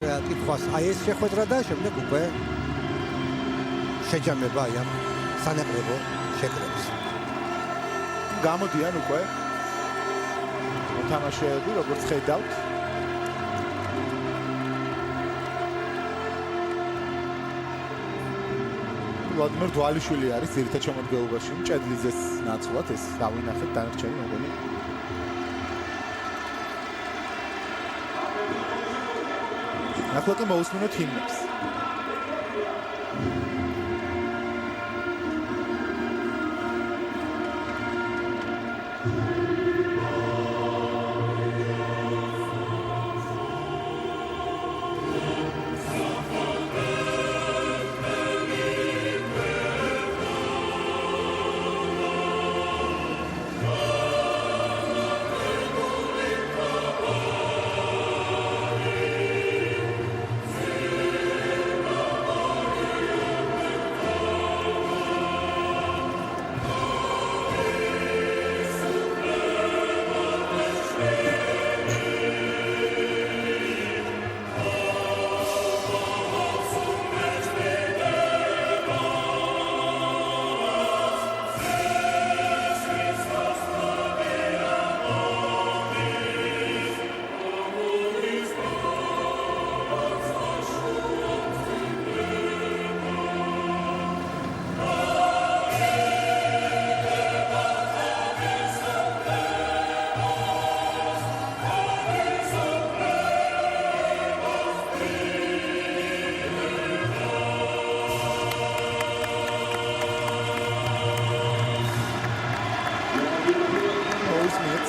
კითხვას აი ეს შეხვედრა და შემდეგ უკვე შეჯამება აი ამ სანაკრებო შეკრებას. გამოდიან უკვე მოთამაშეები, როგორც ხედავთ. ვლადიმერ დვალიშვილი არის ძირითად შემოდგენობაში, ჭედლიძეს ნაცვლად ეს დავინახეთ დანარჩენი მოგონი. ახლა კი მოусმინოთ ჰიმნებს.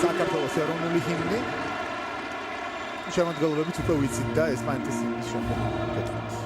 საქართველოს ეროვნული ჰიმნი შემოდგენლობით უკვე ვიცით და ესპანეთის ჰიმნის შემდეგ გეტყვით.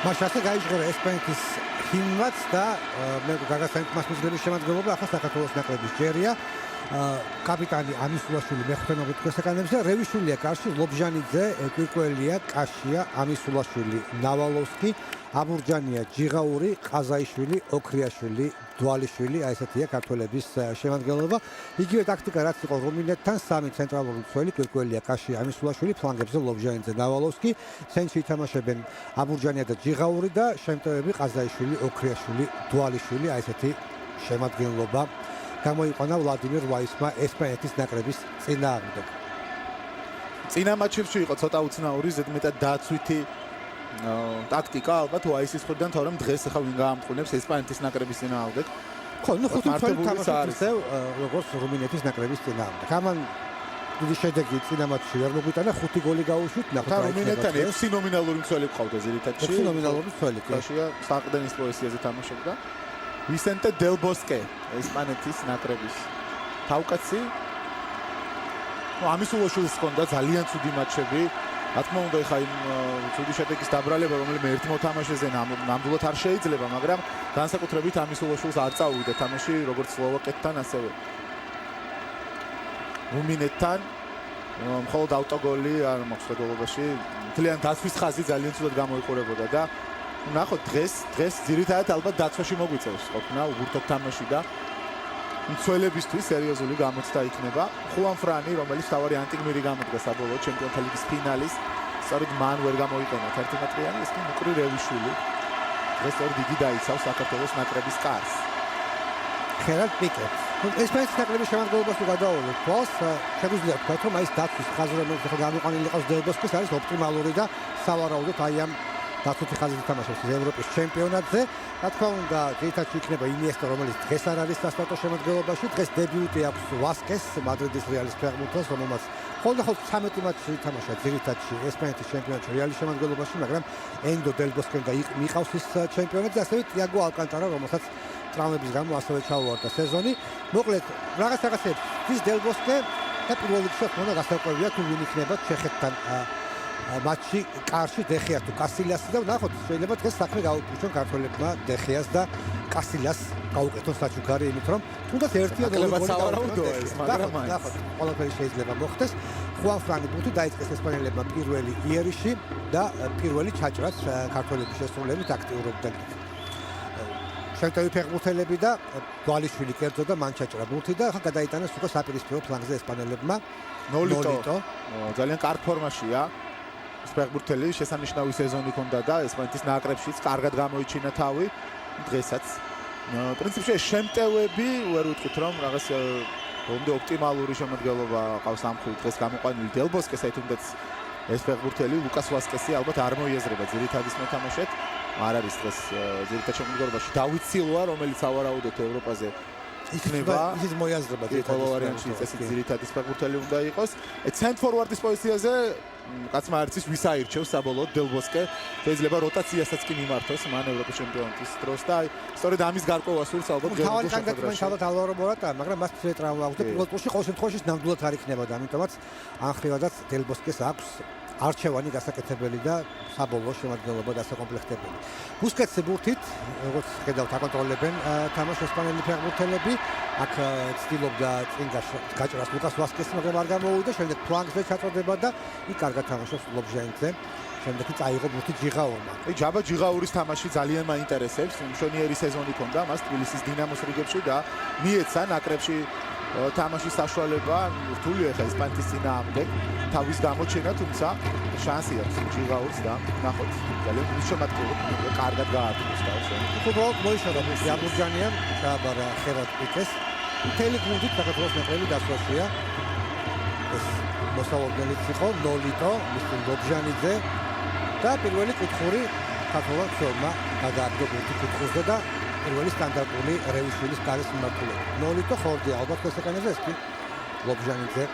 მაშასე გაიჟღერა ესპანეთის ჰიმნაც და მე გაგასცემთ მას მიზნების შემადგენლობა ახლა საქართველოს ნაკრების ჯერია კაპიტანი ამისულაშვილი მეხუთე ნომრით ეკანებს და რევიშვილია კარში ლობჟანიძე კვირკველია კაშია ამისულაშვილი ნავალოვსკი აბურჯანია ჯიღაური ყაზაიშვილი ოქრიაშვილი დვალიშვილი აი ესეთია ქართველების შემადგენლობა იგივე ტაქტიკა რაც იყო რუმინეთთან სამი ცენტრალური მცველი კვირკველია კაშია ამისულაშვილი ფლანგებზე ლობჟანიძე ნავალოვსკი ცენტრში ითამაშებენ აბურჯანია და ჯიღაური და შემტევები ყაზაიშვილი ოქრიაშვილი დვალიშვილი აი ესეთი შემადგენლობა გამოიყვანა ვლადიმერ ვაისმა ესპანეთის ნაკრების წინააღმდეგ. წინა მატჩებში იყო ცოტა უცნაური ზედმეტად დაცვითი ტაქტიკა ალბათ ვაისის მხრიდან, თორემ დღეს ახლა ვინ გაამყურებს ესპანეთის ნაკრების წინააღმდეგ. ხო, ნუ ხუთი მცველი თამაშობს როგორც რუმინეთის ნაკრების წინააღმდეგ. ამან დიდი შედეგი წინა მატჩში ვერ მოგვიტანა 5 გოლი გაუშვით. ნახოთ რა რუმინეთთან 6 ნომინალური მცველი ყავდა ზირითადში. 6 ნომინალური მცველი. კაშია საყდენის პოზიციაზე თამაშობდა. ვისენტე დელ ბოსკე ესპანეთის ნაკრების თავკაცი. ამისულაშვილს ჰქონდა ძალიან ცუდი მატჩები. რა თქმა უნდა, ხა იმ ცუდი შედეგის დაბრალება, რომელიმე ერთ მოთამაშეზე ნამდვილად არ შეიძლება, მაგრამ განსაკუთრებით ამისულაშვილს არ წაუვიდა თამაში, როგორც სლოვაკეთთან, ასევე რუმინეთთან. მხოლოდ ავტოგოლი არ მოხდა გოლობაში. მთლიან დაცვის ხაზი ძალიან ცუდად გამოიყურებოდა და ნახოთ დღეს ძირითადად ალბათ დაცვაში მოგვიწევს ყოფნა უგურთო თამაში და მცველებისთვის სერიოზული გამოცდა იქნება. ხუან ფრანი, რომელიც თავარი ანტიგმირი გამოდგა საბოლოოდ ჩემპიონთა ლიგის ფინალის, სწორედ მან ვერ გამოიყენა 11 მეტრიანი, ეს კი მუკრი რევიშვილი. დღეს სწორედ იგი დაიცავს საქართველოს ნაკრების კარს. ხერად პიკე. ესპანეთის ნაკრების შემადგენლობას თუ გადავავლოთ თვალს, შეგვიძლია ვთქვათ, რომ აი ეს დაცვის ხაზი, რომელიც ახლა გამოყენილი ყავს დელ ბოსკეს, არის ოპტიმალური და სავარაუდოდ აი ამ დაცვითი ხაზით ითამაშებს ევროპის ჩემპიონატზე. რა თქმა უნდა, ძირითადად იქნება ინიესტა, რომელიც დღეს არ არის სასტარტო შემადგენლობაში. დღეს დებიუტი აქვს ვასკეს, მადრიდის რეალის ფეხბურთელს, რომელმაც ხოლმე 13 მატჩი ითამაშა ძირითადში ესპანეთის ჩემპიონატში რეალის შემადგენლობაში, მაგრამ ენდო დელ ბოსკემ და მიყავს ის ჩემპიონატზე, ასევე ტიაგო ალკანტარა, რომელსაც ტრავმების გამო ასევე ჩაუვარდა სეზონი. მოკლედ, რაღაცებს ის დელ ბოსკე და პირველ რიგში ხონდა გასაკვირია თუ ვინ იქნება ჩეხეთთან მატჩი კარში დეხია თუ კასილიასი და ნახოთ შეიძლება დღეს საქმე გაუწვიონ ქართველებმა დეხიას და კასილიას გაუკეთონ საჩუქარი იმით რომ თუნდაც ერთია მაგრამ ნახოთ ყველაფერი შეიძლება მოხდეს. ხუან ფრანი ბუთი დაიწყეს ესპანელებმა პირველი იერიში და პირველი ჩაჭრაც ქართველების შესრულებით აქტიურობდნენ შემტევი ფეხბურთელები და დვალიშვილი კერძო და მან ჩაჭრა ბუთი და ახლა გადაიტანეს უკვე საპირისპირო ფლანგზე ესპანელებმა ნოლიტო ძალიან კარგ ფორმაშია ფეხბურთელი, შესანიშნავი სეზონი ჰქონდა და ესპანეთის ნაკრებშიც კარგად გამოიჩინა თავი დღესაც. პრინციპში შემტევები ვერ ვიტყვით რომ რაღაც ბოლომდე ოპტიმალური შემადგენლობა ყავს ამ ხუთს დღეს გამოყვანილი დელ ბოსკესა თუნდაც ეს ფეხბურთელი ლუკას ვასკესი ალბათ არ მოიაზრება ძირითადის მოთამაშედ. არ არის დღეს ძირითად შემდგომობაში დავით სილვა, რომელიც ავარაუდოთ ევროპაზე იქნება. ის მოიაზრება ძირითადად ვარიანტში წესი ძირითადის ფეხბურთელი უნდა იყოს. ცენტრ ფორვარდის პოზიციაზე კაცმა არ იცის ვის აირჩევს საბოლოოდ დელ ბოსკე. შეიძლება როტაციასაც კი მიმართოს მან ევროპის ჩემპიონატის დროს და სწორედ ამის გარკვევა სურს ალბათ თავი კანდიდატი ალბათ ალვარო მორატა, მაგრამ მას ტრაუმა აქვს და პირველ ტურში ყოველ შემთხვევაში ნამდვილად არ იქნებოდა, ამიტომაც ანხრივადაც დელ ბოსკეს აქვს არჩევანი გასაკეთებელი და საბოლოო შემადგენლობა დასაკომპლექტებელი. ბუსკეტსი ბურთით, როგორც ხედავთ, აკონტროლებენ თამაშს ესპანელი ფეხბურთელები. აქ ცდილობდა წინ გაჭრას ლუკას ვასკესი, მაგრამ არ გამოვიდა. შემდეგ ფლანგზე ჩაწოდება და იქ კარგად თამაშობს ლობჟანიძე. შემდეგ კი წაიღო ბურთი ჯიღაურმა. ჯაბა ჯიღაურის თამაში ძალიან მაინტერესებს. მშვენიერი სეზონი ჰქონდა მას თბილისის დინამოს რიგებში და მიეცა ნაკრებში თამაშის საშუალება. რთულია ხა ესპანეთის წინააღმდეგ თავის გამოჩენა, თუმცა შანსი აქვს ჯიღაურს და ნახოთ ძალიან უშემატკივრად კარგად გააკეთებს თავს. უბრალოდ მოიშალა აბურჯანიამ ჩააბარა ხევად პიკეს. მთელი გუნდით საქართველოს ნაკრები დასვაშია. ეს მოსავალდელიც იყო ნოლიტო, ლობჟანიძე და პირველი კუთხური საქართველოს ფორმა გადააგდო ბურთი კუთხურზე და პირველი სტანდარტული რევიშვილის კარის მიმართულებით. ნოლიტო ხორდი ალბათ ესაკანებზე ეს კი ლობჟანიძე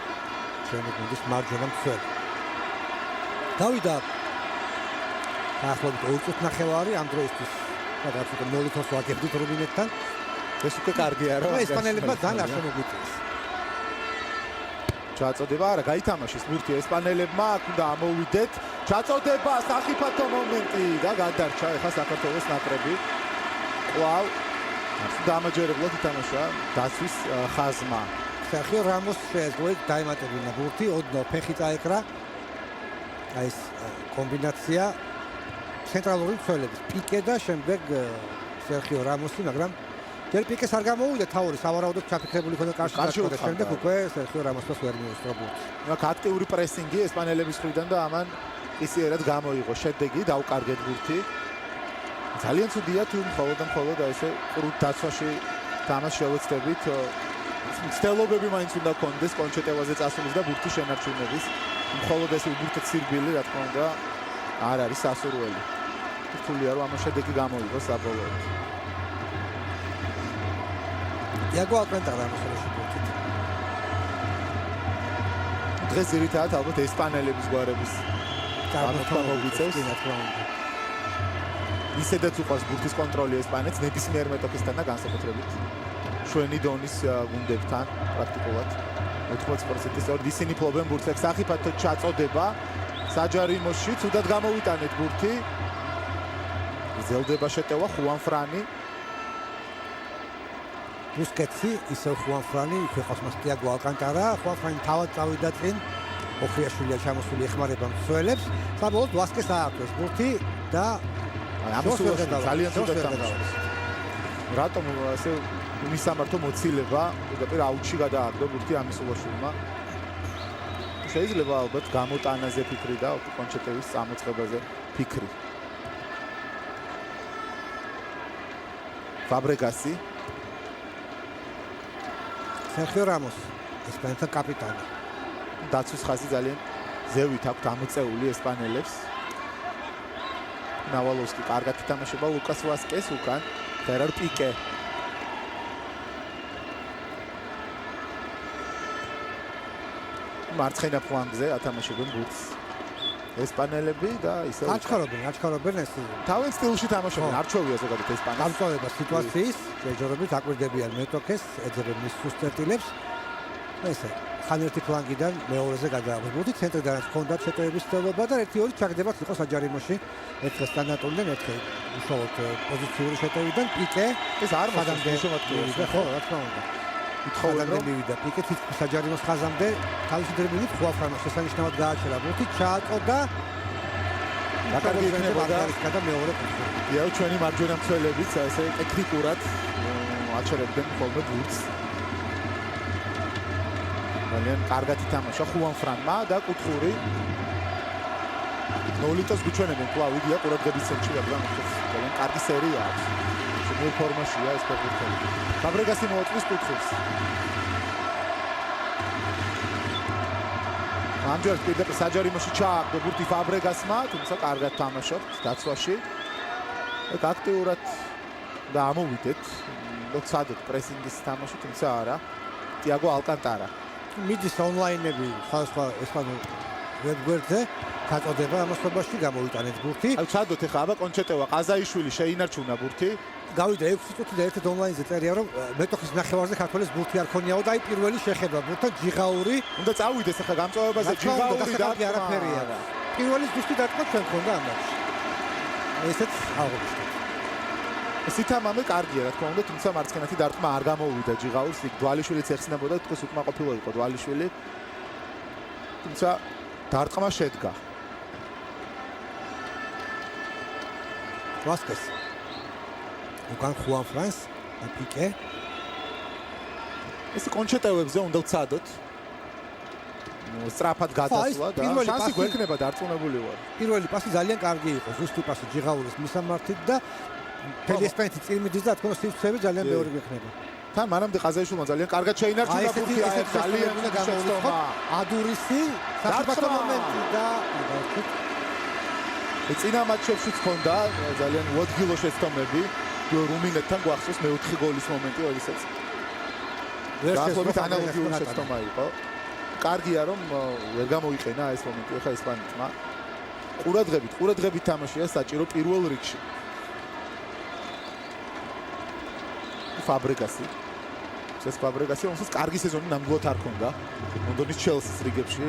ჩვენი გუნდის მარჯვენა მცველი. დავიდა დაახლოებით 2 წუთი ნახევარი ამ დროისთვის რაღაც უკვე ნოლიტოს ვაგებდით რუმინეთთან. ეს უკვე კარგია რა. ესპანელებმა ძალიან არ შემოგვიწევს. ჩაწოდება არა გაითამაშეს ბურთი ესპანელებმა, აქ უნდა ამოვიდეთ. ჩაწოდება სახიფათო მომენტი და გადარჩა ეხა საქართველოს ნაკრები. კვლავ დამაჯერებლად ითამაშა დაცვის ხაზმა. სერხიო რამოს შეეძლო დაემატებინა ბურთი, ოდნავ ფეხი წაეკრა. აი ეს კომბინაცია ცენტრალური მცველების პიკე და შემდეგ სერხიო რამოსი, მაგრამ ჯერ პიკეს არ გამოვიდა თავი, სავარაუდოდ ჩაფიქრებული ქონდა კარში და შემდეგ უკვე სერხიო რამოსს ვერ მიუსწრო ბურთი. აქ აქტიური პრესინგი ესპანელების მხრიდან და ამან ისიერად გამოიღო შედეგი, დაუკარგეთ ბურთი. ძალიან ცუდია თუ მხოლოდ ესე ყრუთ დაცვაში თამაშს შევეცდებით. მცდელობები მაინც უნდა გქონდეს კონჩეტევაზე წასulis და ბურთის შენარჩუნების. მხოლოდ ეს უბურთო ცირბილი რა თქმა უნდა არ არის სასურველი. რთულია რომ ამ შედეგი გამოიღოს საბოლოოდ. იაგო ალკანტარა მოსულში ბურთით. დღეს ძირითადად ალბათ ესპანელების გვარების წარმოთქმა მოგვიწევს. ისედაც უყვარს ბურთის კონტროლი ესპანეთს ნებისმიერ მეტოქისთან და განსაკუთრებით შვენი დონის გუნდებთან პრაქტიკულად 80% სწორედ ისინი ფლობენ ბურთს. სახიფათო ჩაწოდება საჯარიმოში თუდად გამოვიტანეთ ბურთი. გრძელდება შეტევა ხუან ფრანი. ბუსკეტსი ისევ ხუან ფრანი, იქ ყავს ტიაგო ალკანტარა. ხუან ფრანი თავად წავიდა წინ. ოქრიაშვილია ჩამოსული ეხმარება მცველებს. საბოლოოდ ვასკეს ააქვეს ბურთი და ამის ძალიან ცუდად თამაშობს. რატომ ასე მისამართო მოცილება პირდაპირ აუტში გადააგდო ბურთი ამისულაშვილმა. შეიძლება ალბათ გამოტანაზე ფიქრი და კონჩეტევის წამოწყებაზე ფიქრი. ფაბრეგასი სერხიო რამოს ესპანეთის კაპიტანი. დაცვის ხაზი ძალიან ზევით აქვს ამოწეული ესპანელებს. ნავალოვსკი კარგად ითამაშება ლუკას ვასკეს უკან ხერარ პიკე მარცხენა ფლანგზე ათამაშებენ ბურთს ესპანელები და ისე აჩქარობენ ეს თავის სტილში თამაშობენ არჩევია ზოგადად ესპანელს გამწვავება სიტუაციის ჯერჯერობით აკვირდებიან მეტოქეს ეძებენ მის სუსტეტილებს ესე ხან ერთი ფლანგიდან მეორეზე გადაახვევდი ცენტრიდან ჰქონდათ შეტევების ცდილობა და 1-2 ჩაგდებათ იყო საჯარიმოში ერთხელ სტანდარტულიდან ერთხელ უშუალოდ პოზიციური შეტევიდან პიკე ეს არ მოსწონს ხო რა თქმა უნდა ითხოვენ რომ მივიდა პიკე თითქმის საჯარიმოს ხაზამდე თავისი დრიბლით ხუაფრანო შესანიშნავად გააჩერა ბურთი ჩააწოდა დაკარგი იქნებოდა და მეორე კუთხე იაუ ჩვენი მარჯვენა მცველებიც ესე ტექნიკურად აჩერებდნენ ხოლმე ბურთს ძალიან კარგად ითამაშა ხუანფრანმა და კუთხური ნოლიტოს გუჩვენებენ კვლავ იდია ყურადღების ცენტრში რადგან ძალიან კარგი სერია აქვს შემო ფორმაშია ეს ფეხბურთელი ფაბრეგასი მოაწვის კუთხურს ამჯერად პირდაპირ საჯარიმოში ჩააგდო ბურთი ფაბრეგასმა თუმცა კარგად თამაშობთ დაცვაში ეგ აქტიურად და ამოვიდეთ ლოცადოთ პრესინგის თამაში თუმცა არა ტიაგო ალკანტარა მიდის ონლაინები ხალხა ესპანურ ვებგვერდზე გაწოდება ამასობაში გამოვიტანეთ ბურთი. აი ვცადოთ ახლა აბა კონჩეტევა ყაზაიშვილი შეინარჩუნა ბურთი. გავიდა 6 წუთი და ერთ ონლაინზე წერია რომ მეტოქის ნახევარზე ქართველის ბურთი არ ქონიაო და აი პირველი შეხედვა ბურთთან ჯიღაური უნდა წავიდეს ახლა გამწვავებაზე ჯიღაური და არაფერია. პირველი ზუსტი დარტყმა ჩვენ ქონდა ამ მატჩში. ესეც აღნიშნეთ. სითამამე კარგია რა თქმა უნდა თუმცა მარცხენათი დარტყმა არ გამოვიდა ჯიღაურს იქ დვალიშვილიც ეხსნებოდა თქოს უკმაყოფილო იყო დვალიშვილი თუმცა დარტყმა შედგა ვასკეს უკან ხუანფრანს და პიკე ეს კონჩეტევებზე უნდა ვცადოთ სწრაფად გადასვლა და შანსი გვექნება დარწმუნებული ვარ პირველი პასი ძალიან კარგი იყო ზუსტი პასი ჯიღაურის მისამართით და თელი ესპანეთი წირმიდის და თქოს სივრცეები ძალიან მეორე გვექნება თან მანამდე ყაზაიშვილმა ძალიან კარგად შეინარჩუნა ბურთი აი ძალიან გამოიწვა ადურისი საფრთხო მომენტი და წინა მატჩებშიც ჰქონდა ძალიან უადგილო შეცდომები რუმინეთთან გვახსოვს მეოთხე გოლის მომენტი როდესაც დაახლოებით ანალოგიური შეცდომა იყო კარგია რომ ვერ გამოიყენა ეს მომენტი ახლა ესპანეთმა ყურადღებით თამაშია საჭირო პირველ რიგში ფაბრეგასი ეს ფაბრეგასი όμως კარგი სეზონი ნამდვილად არ ქონდა ლონდონის ჩელსის რიგებში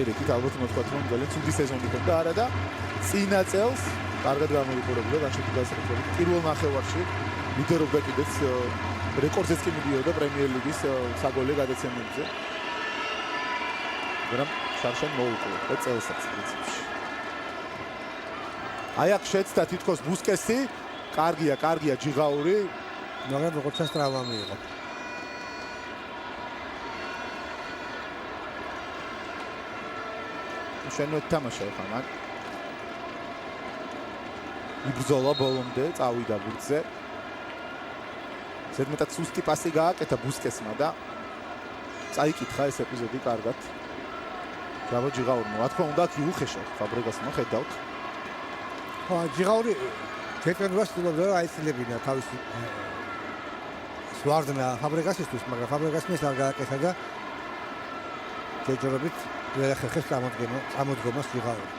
ერიკით ალბათ უნდა ვთქვათ რომ ძალიან ცუდი სეზონი ქონდა არა და წინა წელს კარგად გამოიყურებოდა განშტოთი გასაკუთრებით პირველ ნახევარში ლიდერობდა კიდეც რეკორდზეც კი მიდიოდა პრემიერ ლიგის საგოლე გადაცემებზე მაგრამ შარშან მოუკლო და წელსაც პრინციპში აი აქ შეცდა თითქოს ბუსკესი კარგია ჯიღაური მაგრამ როგორც ჩანს ტრავმა მიიღო შენვეთ თამაშა ახლა მან იბრძოლა ბოლომდე წავიდა ბურთზე ზედმეტად სუსტი პასი გააკეთა ბუსკესმა და წაიკითხა ეს ეპიზოდი კარგად ბრავო ჯიღაურმა რა თქმა უნდა იუხეშა ფაბრეგასმა ხედავთ ხო ჯიღაური ჩეტენვას ცდილობდა რომ აიცილებინა თავისი სვარდნა ფაბრეგასისთვის მაგრამ ფაბრეგასმა ეს არ გააკეთა და ჯერჯერობით ვერ ახერხებს წამოდგომას ჯიღაური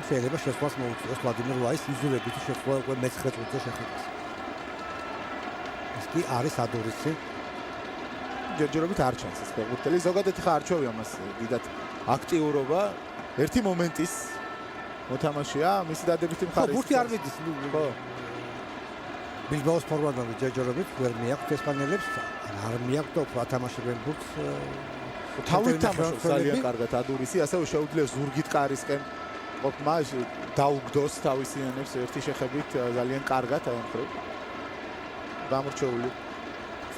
შეიძლება შესვლას მოუწიოს ვლადიმერ ლაის იზოლებითი შეცვლა უკვე მე-9 წუთზე შეხედოს ეს კი არის ადურისი ჯერჯერობით არ ჩანს ეს ფეხბურთელი ზოგადად ხა არჩევია მას დიდად აქტიურობა ერთი მომენტის მოთამაშეა მისი დადებითი მხარეა ბურთი არ მიდის ხო ბილბაოს ფორვარდები ჯერჯერობით ვერ მიაქვთ ესპანელებს არ მიაქვთ და უფრო ათამაშებენ ბურთს თავით თამაშობს ძალიან კარგად ადურისი ასევე შეუძლია ზურგით კარისკენ ყოფნა დაუგდოს თავისი ენებს ერთი შეხებით ძალიან კარგად აი მხრივ გამორჩეული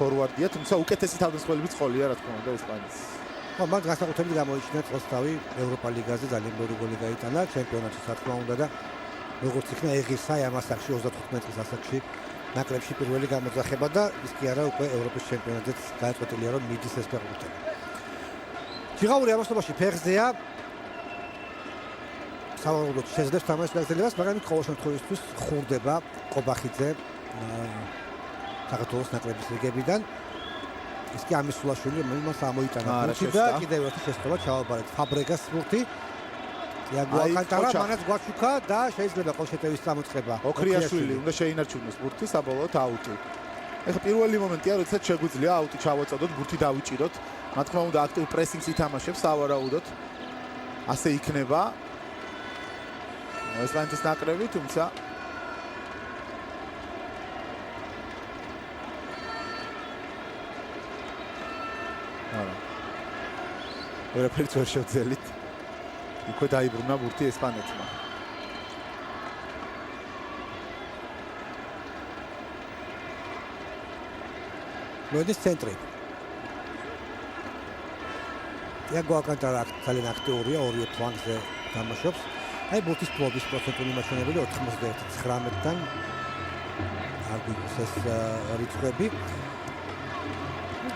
ფორვარდია თუმცა უკეთესი თავდამსხმელებიც ყოლია რა თქმა უნდა ესპანეთის ხო მაგ განსაკუთრებით გამოიჩინა წელს თავი ევროპა ლიგაზე ძალიან ბევრი გოლი გაიტანა ჩემპიონატში რა თქმა უნდა და როგორც იქნა ეღირსა ამ ასაკში 35 წლის ასაკში ნაკრებში პირველი გამოძახება და ის კი არა უკვე ევროპის ჩემპიონატზეც გაეწყვეტილია რომ მიდის ეს ფეხბურთელი ჯიღაური ამასობაში ფეხზეა სავარაუდოდ შეძლებს თამაშის გაგრძელებას, მაგრამ ყოველ შემთხვევაში ხურდება ყობახიძე საქართველოს ნაკრების რიგებიდან. ის კი ამისულაშვილი, რომელიც მას ამოიტანა ბურთი და კიდევ ერთი შესწრება ჩავაბარეთ ფაბრეგას ბურთი. იაგო ალკანტარა მანაც გვაჩუქა და შეიძლება ყოლშეტევის წამოწყება. ოქრიაშვილი უნდა შეინარჩუნოს ბურთი, საბოლოოდ აუტი. ეხლა პირველი მომენტია, როდესაც შეგვიძლია აუტი ჩავაწოდოთ, ბურთი დავიჭიროთ. რა თქმა უნდა, აქტიურ პრესინგს ითამაშებს სავარაუდოდ. ასე იქნება. ესპანეთის ნაკრები, თუმცა ვერაფერს ვერ შევძელით. იქვე დაიბრუნა ბურთი ესპანეთმა. მოდის ცენტრი. იაგო ალკანტარა ძალიან აქტიურია, ორივე ფლანგზე თამაშობს. აი ბურთის ფლობის პროცენტული მაჩვენებელი 91-19-დან არ გვიქვს ეს რიცხვები.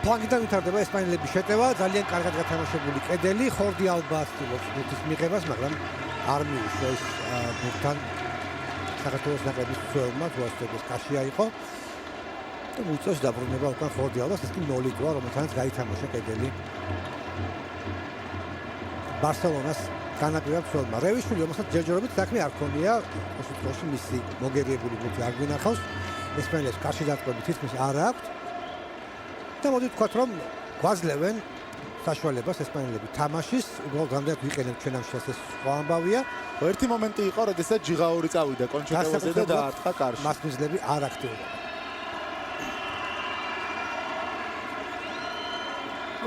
ფლანგიდან ვითარდება ესპანელების შეტევა, ძალიან კარგად გათამაშებული კედელი, ხორდი ალბა ასწავლობს ბურთის მიღებას, მაგრამ არ მიუშვა ის ბურთთან საქართველოს ნაკრების მცველმა, თუასტების კაშია იყო. და მოიწევს დაბრუნება უკან ხორდი ალბას, ეს კი 0-ია, რომელთანაც გაითამაშა კედელი ბარსელონას განაპირა მცველმა. რევიშვილი რომელსაც ჯერჯერობით საქმე არ ქონია, ეს უცხოში მისი მოგერიებული ბურთი არ გვინახავს, ესპანელებს კარში დატყვები თითქმის არ აქვთ. და მოდი ვთქვათ, რომ გვაძლევენ საშუალებას ესპანელები თამაშის, უბრალოდ გამდათ ვიყენებთ ჩვენ ამ შესაძლეს სხვა ამბავია. ერთი მომენტი იყო, როდესაც ჯიღაური წავიდა კონჩეტევაზე და დაარტყა კარში. მას მიზნები არ აქტიურობა.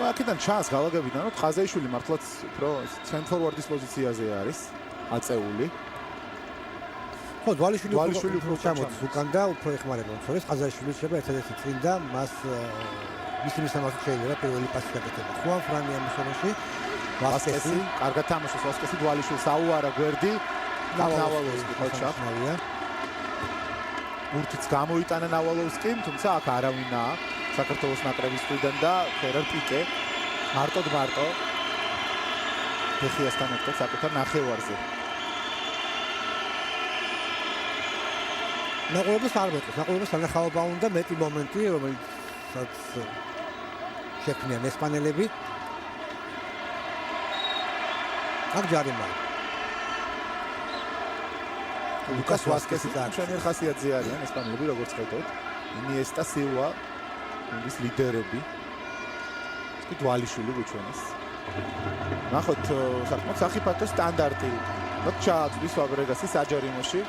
აქედან ჩანს გალაგებიდან, რომ ხაზაიშვილი მართლაც უფრო ცენტრ-ფორვარდის პოზიციაზე არის აწეული. ხო, დვალიშვილი უფრო ჩამოდის უკან და უფრო ეხმარება უმცროს. ხაზაიშვილი შეიძლება ერთადერთი წინ და მას მისი მისამართი შეიძლება პირველი პასი გაკეთება. ხუან ფრანია მოსობაში. ვასკესი, კარგად თამაშობს ვასკესი, დვალიშვილს აუარა გვერდი. ნავალოვსკი ხოჩა. ბურთიც გამოიტანა ნავალოვსკიმ, თუმცა აქ არავინაა საქართველოს ნაკრების მხრიდან და ფერერ პიკე მარტო ფეხიასთან ერთად საკუთარ ნახევარზე. ნაყოლობას არ მეტყვის, ნაყოლობას სანახაობა უნდა მეტი მომენტი, რომელსაც შექმნიან ესპანელები. აქ ჯარიმა. ლუკას ვასკესი ჩვენი ხასიათზე არიან ესპანელები, როგორც ხედავთ. ინიესტა, სილვა, ის ლიდერები. ეს დვალიშვილი გვიჩვენეს. ნახოთ, საკმაოდ სახიფათო სტანდარტი. მოც ჩააწვის ფაბრეგასი საჯარიმოში.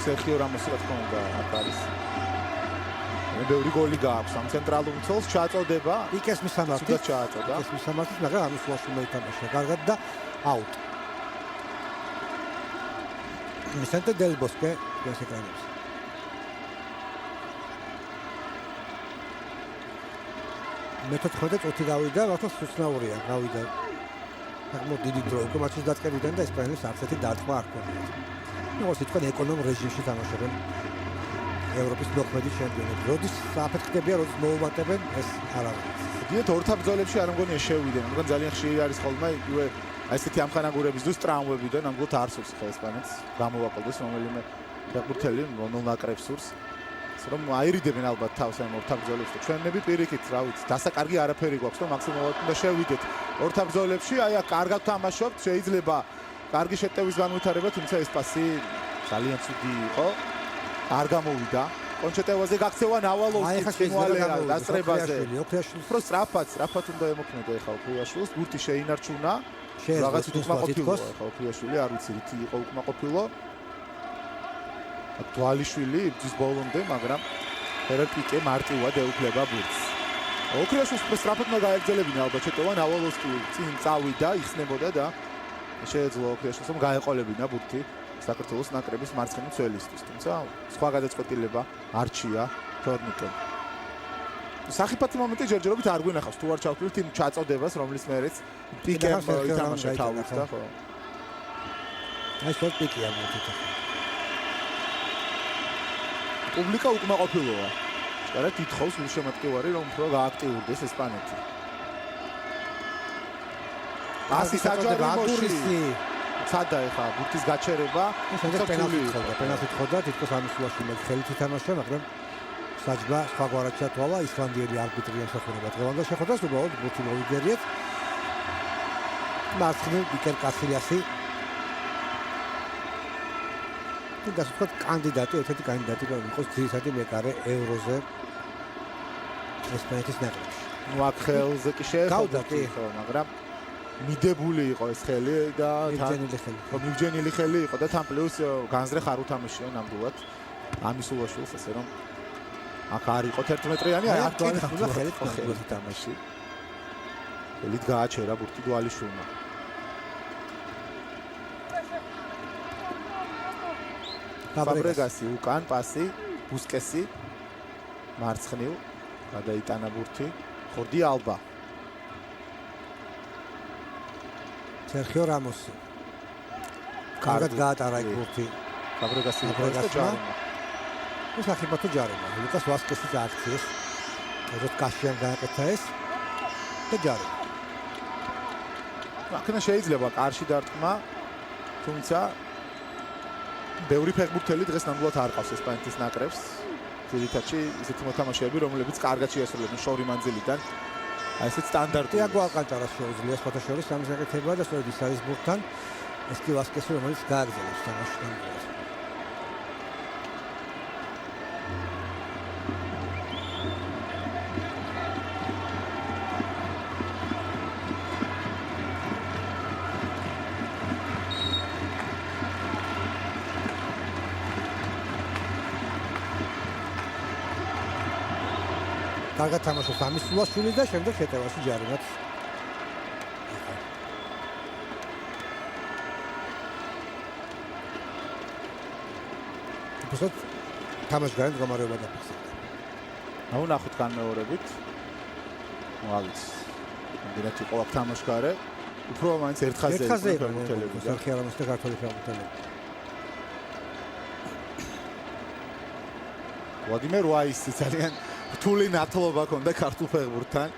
სერხიო რამოსი რა თქმა უნდა აქ არის. ბევრი გოლი გააქვს ამ ცენტრალურ მცველს, ჩააწოდება. პიკეს მისამართი. სულად ჩააწოდა. პიკეს მისამართი, მაგრამ ამის ვლაში მოითამაშა კარგად და აუტ. მისანტე დელ ბოსკე გასაკანებს. მე-14 წუთი გავიდა, რატომ სუცნაურია გავიდა. საკმაოდ დიდი დრო უკვე მატჩის დაწყებიდან და ესპანელებს არც ერთი დარტყმა არ ქონიათ. როგორც თქვენ ეკონომ რეჟიმში თამაშობენ ევროპის 14 ჩემპიონები. როდის აფეთქდებიან, როდის მოუმატებენ, ეს არ არის. დიეთ ორთაბრძოლებში არ მგონია შევიდნენ, მაგრამ ძალიან ხშირი არის ხოლმე იგივე ესეთი ამხანაგურების დროს ტრაუმებიდან, ამგვარად არ სურს ხა ესპანეთს გამოვაყოლდეს რომელიმე ფეხბურთელი მონულ ნაკრებს სურს. ასე რომ აირიდებენ ალბათ თავს ამ ორთაბრძოლებში და ჩვენები პირიქით, რა ვიცი, დასაკარგი არაფერი გვაქვს და მაქსიმალურად უნდა შევიდეთ ორთაბრძოლებში. აი აქ კარგად თამაშობთ, შეიძლება კარგი შეტევის განვითარება, თუმცა ეს პასი ძალიან ცუდი იყო. არ გამოვიდა. კონჩეტევაზე გაქცევა ნავალოვსკის წინვალერა დასწრებაზე. უფრო სწრაფად უნდა ემოქმედა ეხლა ოქრიაშვილს, ბურთი შეინარჩუნა. რაღაც უკმაყოფილო ეხლა ოქრიაშვილი, არ ვიცი რითი იყო უკმაყოფილო. დვალიშვილი იბრძვის ბოლომდე, მაგრამ ფერერ პიკე მარტივად ეუფლება ბურთს. ოქრიაშვილს უფრო სწრაფად უნდა გაეგრძელებინა ალბათ შეტევა, ნავალოვსკი წინ წავიდა, იხსნებოდა და შეეძლო ოქრიაშვილს რომ გაეყოლებინა ბურთი საქართველოს ნაკრების მარცხენა მცველისთვის, თუმცა სხვა გადაწყვეტილება არჩია თორნიკემ. სახიფათო მომენტი ჯერჯერობით არ გვინახავს, თუ არ ჩავთვლით იმ ჩაწოდებას, რომლის მერეც პიკემ ითამაშა თავით და ხო. აი ეს პიკია მოთითო. პუბლიკა უკმაყოფილოა. ჭარად ითხოვს გულშემატკივარი რომ უფრო გააქტიურდეს ესპანეთი. პასი საჯარი მოდრისი. სადა ეხა ბურთის გაჩერება. შემდეგ პენალტი თხოვდა, თითქოს ამის ულაში მე ხელით ითამაშა, მაგრამ საჯბა სხვაგვარად ჩათვალა ისლანდიელი არბიტრი ემსახურება დღევანდელ შეხვედრას, უბრალოდ ბურთი მოვიგერიეთ. მარცხნივ იკერ კასილიასი. და ასე ვთქვათ, კანდიდატი, ერთ-ერთი კანდიდატი რომ იყოს ძირითადი მეკარე ევროზე ესპანეთის ნაკრებში. ნუ აქ ხელზე კი შეეხოდა, მაგრამ მიდებული იყო ეს ხელი და მიგჯენილი ხელი იყო და თან პლუს განზრახ არ უთამაშია ნამდვილად ამის ულაშვილს, ასე რომ აქ არ იყო 11 მეტრიანი, აი აქ თქვა ხელით უთამაში. ხელით გააჩერა ბურთი დვალიშვილმა. Fabregasi უკან პასი, ბუსკესი მარცხნივ გადაიტანა ბურთი, ხორდი ალბა. სერხიო რამოსი. კარგად გაატარა იქ ბურთი. Fabregasi უსახებათო ჯარიმა. ლუკას ვასკესის აქციას. როგორც კაშიან გააკეთა ეს და ჯარიმა. აქნა შეიძლება კარში დარტყმა, თუმცა ბევრი ფეხბურთელი დღეს ნამდვილად არ ყავს ესპანეთის ნაკრებს. ძირითადში ისეთი მოთამაშეები, რომლებიც კარგად შეასრულებენ შორი მანძილიდან. აი ესეთ სტანდარტია. თიაგო ალკანტარას შეუძლია სხვათა შორის ამის გაკეთება და სწორედ ის არის ბურთთან. ეს კი ვასკესი, რომელიც გააგრძელებს თამაშს ნამდვილად. კარგად თამაშობს ამის ულაშვილი და შემდეგ შეტევაში ჯარიმაც. უბრალოდ თამაშგარეთ გამარება დაფიქსირდა. აუ ნახოთ განმეორებით. მოალის. იმდენად იყო აქ თამაშგარე. უფრო მაინც ერთხაზე ფეხბურთელები და ხერხერამოს და ქართული ფეხბურთელები. ვლადიმერ ვაისი ძალიან რთული ნათლობა ჰქონდა ქართულ ფეხბურთთან.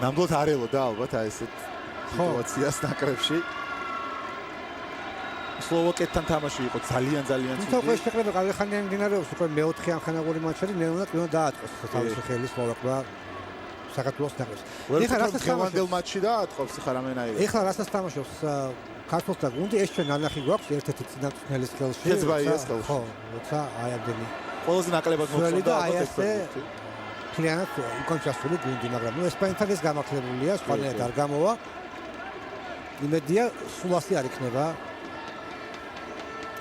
ნამდვილად არ ელოდა ალბათ აი ესეთ სიტუაციას ნაკრებში. სლოვაკეთთან თამაში იყო ძალიან ცუდი. თუმცა ეს შეხვედრა კარგი ხანია მიმდინარეობს, უკვე მეოთხე ამხანაგური მატჩი ნელა კიდევ დაატყოს თავისი ხელი სლოვაკმა საქართველოს ნაკრებს. ეხლა რასაც დღევანდელ მატჩში დაატყობს ხა რამენაირი. ეხლა რასაც თამაშობს ქართულთა გუნდი, ეს ჩვენ ნანახი გვაქვს ერთ-ერთი წინამძღოლის ხელში. შეძბაიას ხელში. ხო, როცა აი ამდენი ყველაზე ნაკლებად მოწონდა ალბათ ეს. კლიანად უკან ჩასული გუნდი, მაგრამ ნუ ესპანეთთან ეს გამართლებულია, სხვანაირად არ გამოვა. იმედია სულ ასე არ იქნება.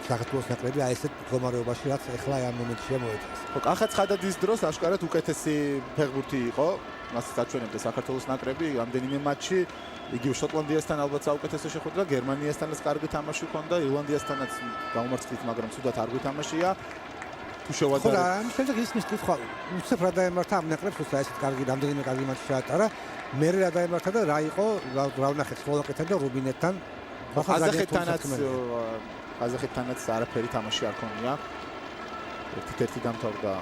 საქართველოს ნაკრები აი ესეთ მდგომარეობაში, რაც ეხლა ამ მომენტშია მოეწყეს. ხო, კახა ცხადადის დროს აშკარად უკეთესი ფეხბურთი იყო. მასაც აჩვენებდა საქართველოს ნაკრები ამდენიმე მატჩი. იგივე შოტლანდიასთან ალბათ საუკეთესო შეხვედრა, გერმანიასთანაც კარგი თამაში ჰქონდა, ირლანდიასთანაც გაუმარცხდით, მაგრამ ცუდად არ გვითამაშია. თუ შევადარებთ. ხო, ამ შემდეგ ისმის კითხვა, უცებ რა დაემართა ამ ნაკრებს, უცა ესეთ კარგი რამდენიმე კარგი მატჩი ჩაატარა. მე რა დაემართა და რა იყო, რა ვნახეთ სლოვაკეთთან და რუბინეთთან. ყაზახეთთანაც არაფერი თამაში არ ქონია. ერთი დამთავრდა.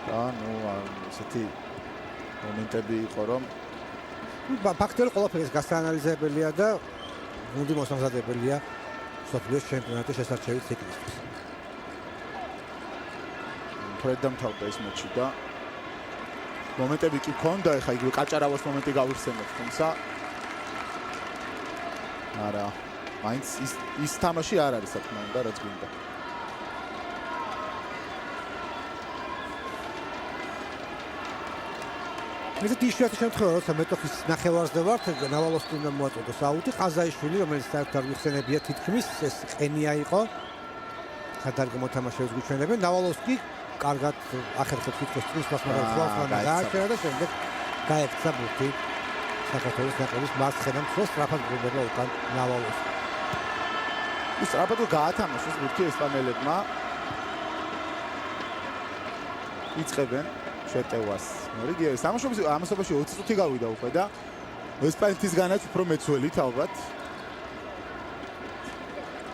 და ნუ ესეთი მომენტები იყო, რომ ფაქტობრივად ყველაფერი გასაანალიზებელია და გუნდი მოსამზადებელია მსოფლიოს ჩემპიონატის შესარჩევი ციკლისთვის. ფრედ დამთავრდა ეს მატჩი და მომენტები კი ქონდა, ეხა იგივე კაჭარავას მომენტი გავიხსენებთ, თუმცა არა, მაინც ის თამაში არ არის თქმა უნდა, რაც გვინდა. ესეთი იშვიათი შემთხვევა, როცა მეტოქის ნახევარზე ვართ, ნავალოვსკი უნდა მოაწოდოს აუტი, ყაზაიშვილი, რომელიც საერთოდ არ ვიხსენებია თითქმის, ეს ყენია იყო. ხადარგი მოთამაშეებს გვიჩვენებენ, ნავალოვსკი კარგად ახერხებს თითქოს წინსვლას, მაგრამ ხვალ გააჩერა და შემდეგ გაექცა ბურთი საქართველოს ნაკრების მარცხენა მხარეს, სწრაფად ბრუნდება უკან ნავალოვსკი. სწრაფად გაათამაშეს ბურთი ესპანელებმა. იწყებენ შეტევას. მორიგია ამასობაში 20 წუთი გავიდა უკვე და ესპანეთისგანაც უფრო მეცველით ალბათ.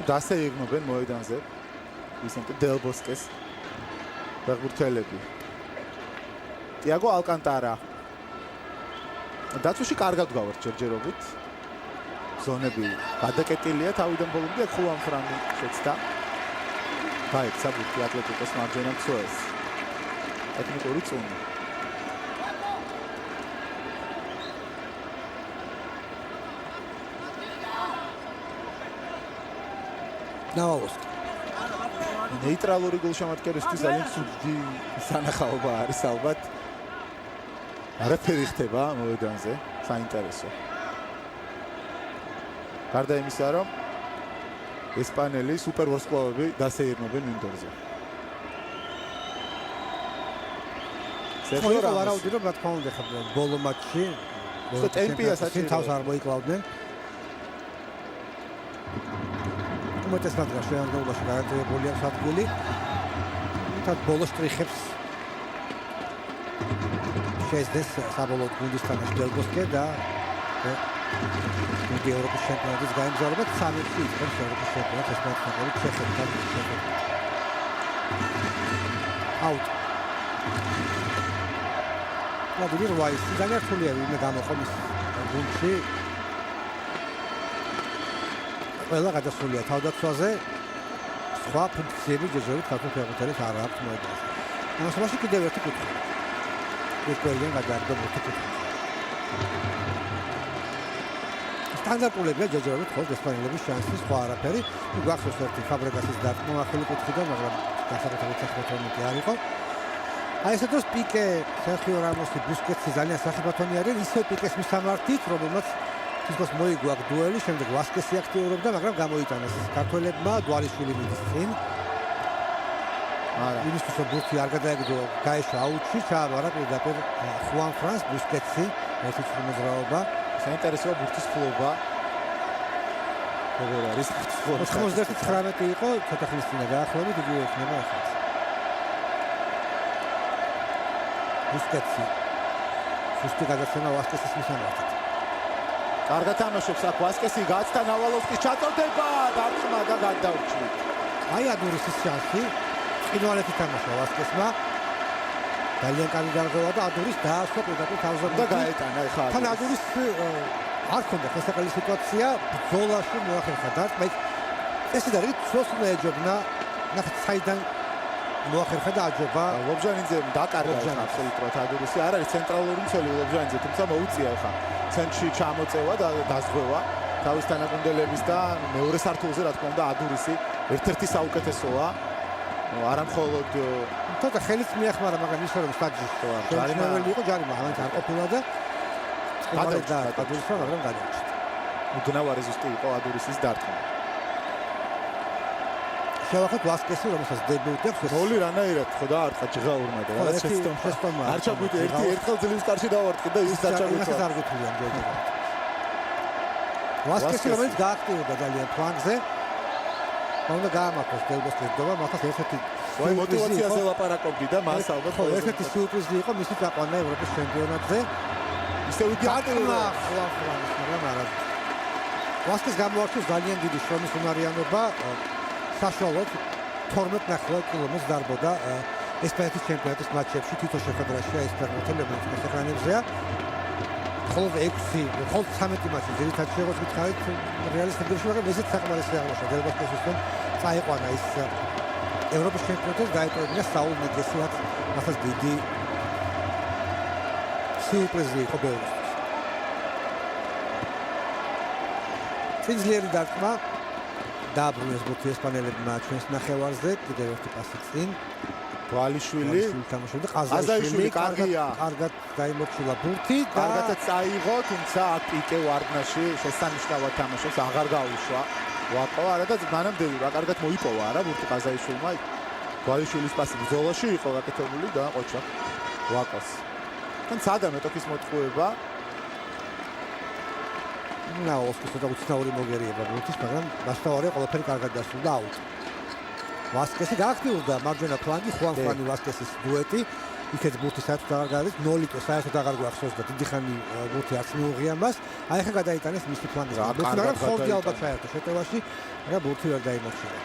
დასეირნობენ მოედანზე ვისენტე დელ ბოსკეს. ფეხბურთელები. ტიაგო ალკანტარა. დაცვაში კარგად გავართ ჯერჯერობით. ზონები გადაკეტილია თავიდან ბოლომდე ხუან ფრანი შეცდა. გაიქცა ბურთი ატლეტიკოს მარჯვენა მცველს. ტექნიკური წუნი. ნავალოვსკი. ნეიტრალური გულშემატკივრისთვის ძალიან ცუდი სანახაობა არის ალბათ. არაფერი ხდება მოედანზე, საინტერესო. გარდა იმისა, რომ ესპანელი სუპერვარსკვლავები დასეირნობენ მინდორზე. სერხიო რამოსი რა თქმა უნდა ხა ბოლო მატჩში ტემპია საჭირო. თავს არ მოიკლავდნენ. უმეტესად შეერგებულში გარანტირებული აქვს ადგილი. თუმცა ბოლო შტრიხებს შეეძეს საბოლოო გუნდის თამაში დელბოსკე და გუნდი ევროპის ჩემპიონატის გაემგზავრება 13-ში იწყებს ევროპის ჩემპიონატს ესპანეთის ჩეხეთთან შეხვედრა. აუტ. ვადიმირ ვაისი ძალიან რთულია ვინმე გამოყო მის გუნდში. ყველა გადასულია თავდაცვაზე. სხვა ფუნქციები ჯერჯერობით ქართულ ფეხბურთელებს არ აქვს მოედანზე. ამასობაში კიდევ ერთი კუთხე. ეკვერიდან გადაარდა მოთი კუთხე. სტანდარტულებია ჯერჯერობით ხოლმე ესპანელების შანსი სხვა არაფერი. გვახსოვს ერთი ფაბრიკასის დარტყმა ახალი კუთხიდან, მაგრამ გასაკუთრებით 19 არ იყო. აი ესე დროს პიკე, სერხიო რამოსი, ბუსკეტსი ძალიან სახიფათონი არიან, ისე პიკეს მისამართით, რომელმაც თითქოს მოიგო დუელი, შემდეგ ვასკესი აქტიურობდა, მაგრამ გამოიტანეს ქართველებმა დვალიშვილი მიდის წინ. არა, იმისთვის რომ ბურთი არ გადაეგდო, გაეშვა აუტში, ჩააბარა პირდაპირ ხუან ფრანს ბუსკეტსი, ერთი მოძრაობა. საინტერესოა ბურთის ფლობა. როგორ არის? 99 იყო, ცოტა ხნის წინ დაახლოებით იგივე იქნება ახლა. ბუსკეტსი. სუსტი გადაცემა ვასკესის მისამართით. კარგად თამაშობს აქ ვასკესი, გაცდა ნავალოვსკის ჩაწოდება, დარტყმა და გადაურჩით. აი ადურისის შანსი. ყინვალეთი თამაშია ვასკესმა. ძალიან კარგი გარღვევა და ადურის დაასვა პირდაპირ თავზე და გაეტანა ხა. თან ადურის არ ქონდა შესაძლებელი სიტუაცია, ბრძოლაში მოახერხა დარტყმა. ეს ის არის, ცოს უნდა ეჯობნა, ნახეთ საიდან მოახერხა და აჯობა. ლობჟანიძემ დაკარგა აბსოლუტურად ადურისი. არ არის ცენტრალური მცველი ლობჟანიძე, თუმცა მოუწია ხა. ცენტრში ჩამოწევა და დაზღვევა თავის თანაგუნდელების და მეორე სართულზე რა თქმა უნდა ადურისი ერთ-ერთი საუკეთესოა. არა მხოლოდ თუმცა ხელიც მიახმარა, მაგრამ ისე რომ სტადიონში ჯარიმაველი იყო, ჯარიმა ამით არ ყოფილა და გადაჭდა ადურისს, მაგრამ გადაჭდა. უდნავარი ზუსტი იყო ადურისის დარტყმა. შევახოთ ვასკესი, რომელსაც დებიუტი აქვს. გოლი რანაირად ხო დაარტყა ჯღაურმა და რაც შეცდომა. არ ჩაგვიდი ერთხელ ძლივს კარში დავარტყი და ის დაჭაგვიდი. იმასაც არ გითვლიან ჯერჯერობით. ვასკესი რომელიც გააქტიურდა ძალიან ფლანგზე. უნდა გაამართოს დელბოსკის დობა, მათაც ერთ-ერთი მოტივაციაზე ლაპარაკობდი და მას ალბათ ერთ-ერთი სიურპრიზი იყო მისი წაყვანა ევროპის ჩემპიონატზე. ისე იგი ატყდა მაგრამ არა. ვასკეს გამოარჩევს ძალიან დიდი შრომის უნარიანობა. საშუალოდ 12 ნახევარ კილომეტრს დარბოდა ესპანეთის ჩემპიონატის მატჩებში თითო შეხვედრაში ეს ფეხბურთელები ეკრანებზეა. მხოლოდ 13 მატჩი ძირითადად შეგოს გითხარით რეალის თამაში, მაგრამ ესეც საკმარისი აღმოჩნდა დელბოსკესთან წაიყვანა ის ევროპის ჩემპიონატს გაეტოვებინა საულ მიგესიაც მათაც დიდი სიურპრიზი იყო ბევრისთვის. წინძლიერი დარტყმა დააბრუნეს ბურთი ესპანელებმა ჩვენს ნახევარზე, კიდევ ერთი პასი წინ. ვალიშვილი თამაშობდა ყაზაიშვილი, კარგად დაიმორჩილა ბურთი და კარგადაც წაიღო, თუმცა აქ პიკე ვარდნაში შესანიშნავად თამაშობს, აღარ გაუშვა. ვაკო არა და მანამდე რა კარგად მოიპოვა არა ბურთი ყაზაიშვილმა. ვალიშვილის პასი ბრძოლაში იყო გაკეთებული და ყოჩა ვაკოს. თან სადა მეტოქის მოტყუება. ნავალოვსკის ცოტა უცნაური მოგერიება ბურთის, მაგრამ მასთავარია ყველაფერი კარგად დასრულდა აუტ. ვასკესი გააქტიურდა მარჯვენა ფლანგი, ხუან ფრანი ვასკესის დუეტი. იქეთ ბურთი საერთოდ აღარ გადის, ნოლიტო საერთოდ აღარ გვახსოვს და დიდი ხანი ბურთი არც მიუღია მას. აი ახლა გადაიტანეს მისი ფლანგზე. მაგრამ ხორდი ალბათ ჩაერთო შეტევაში, მაგრამ ბურთი ვერ დაიმორჩილა.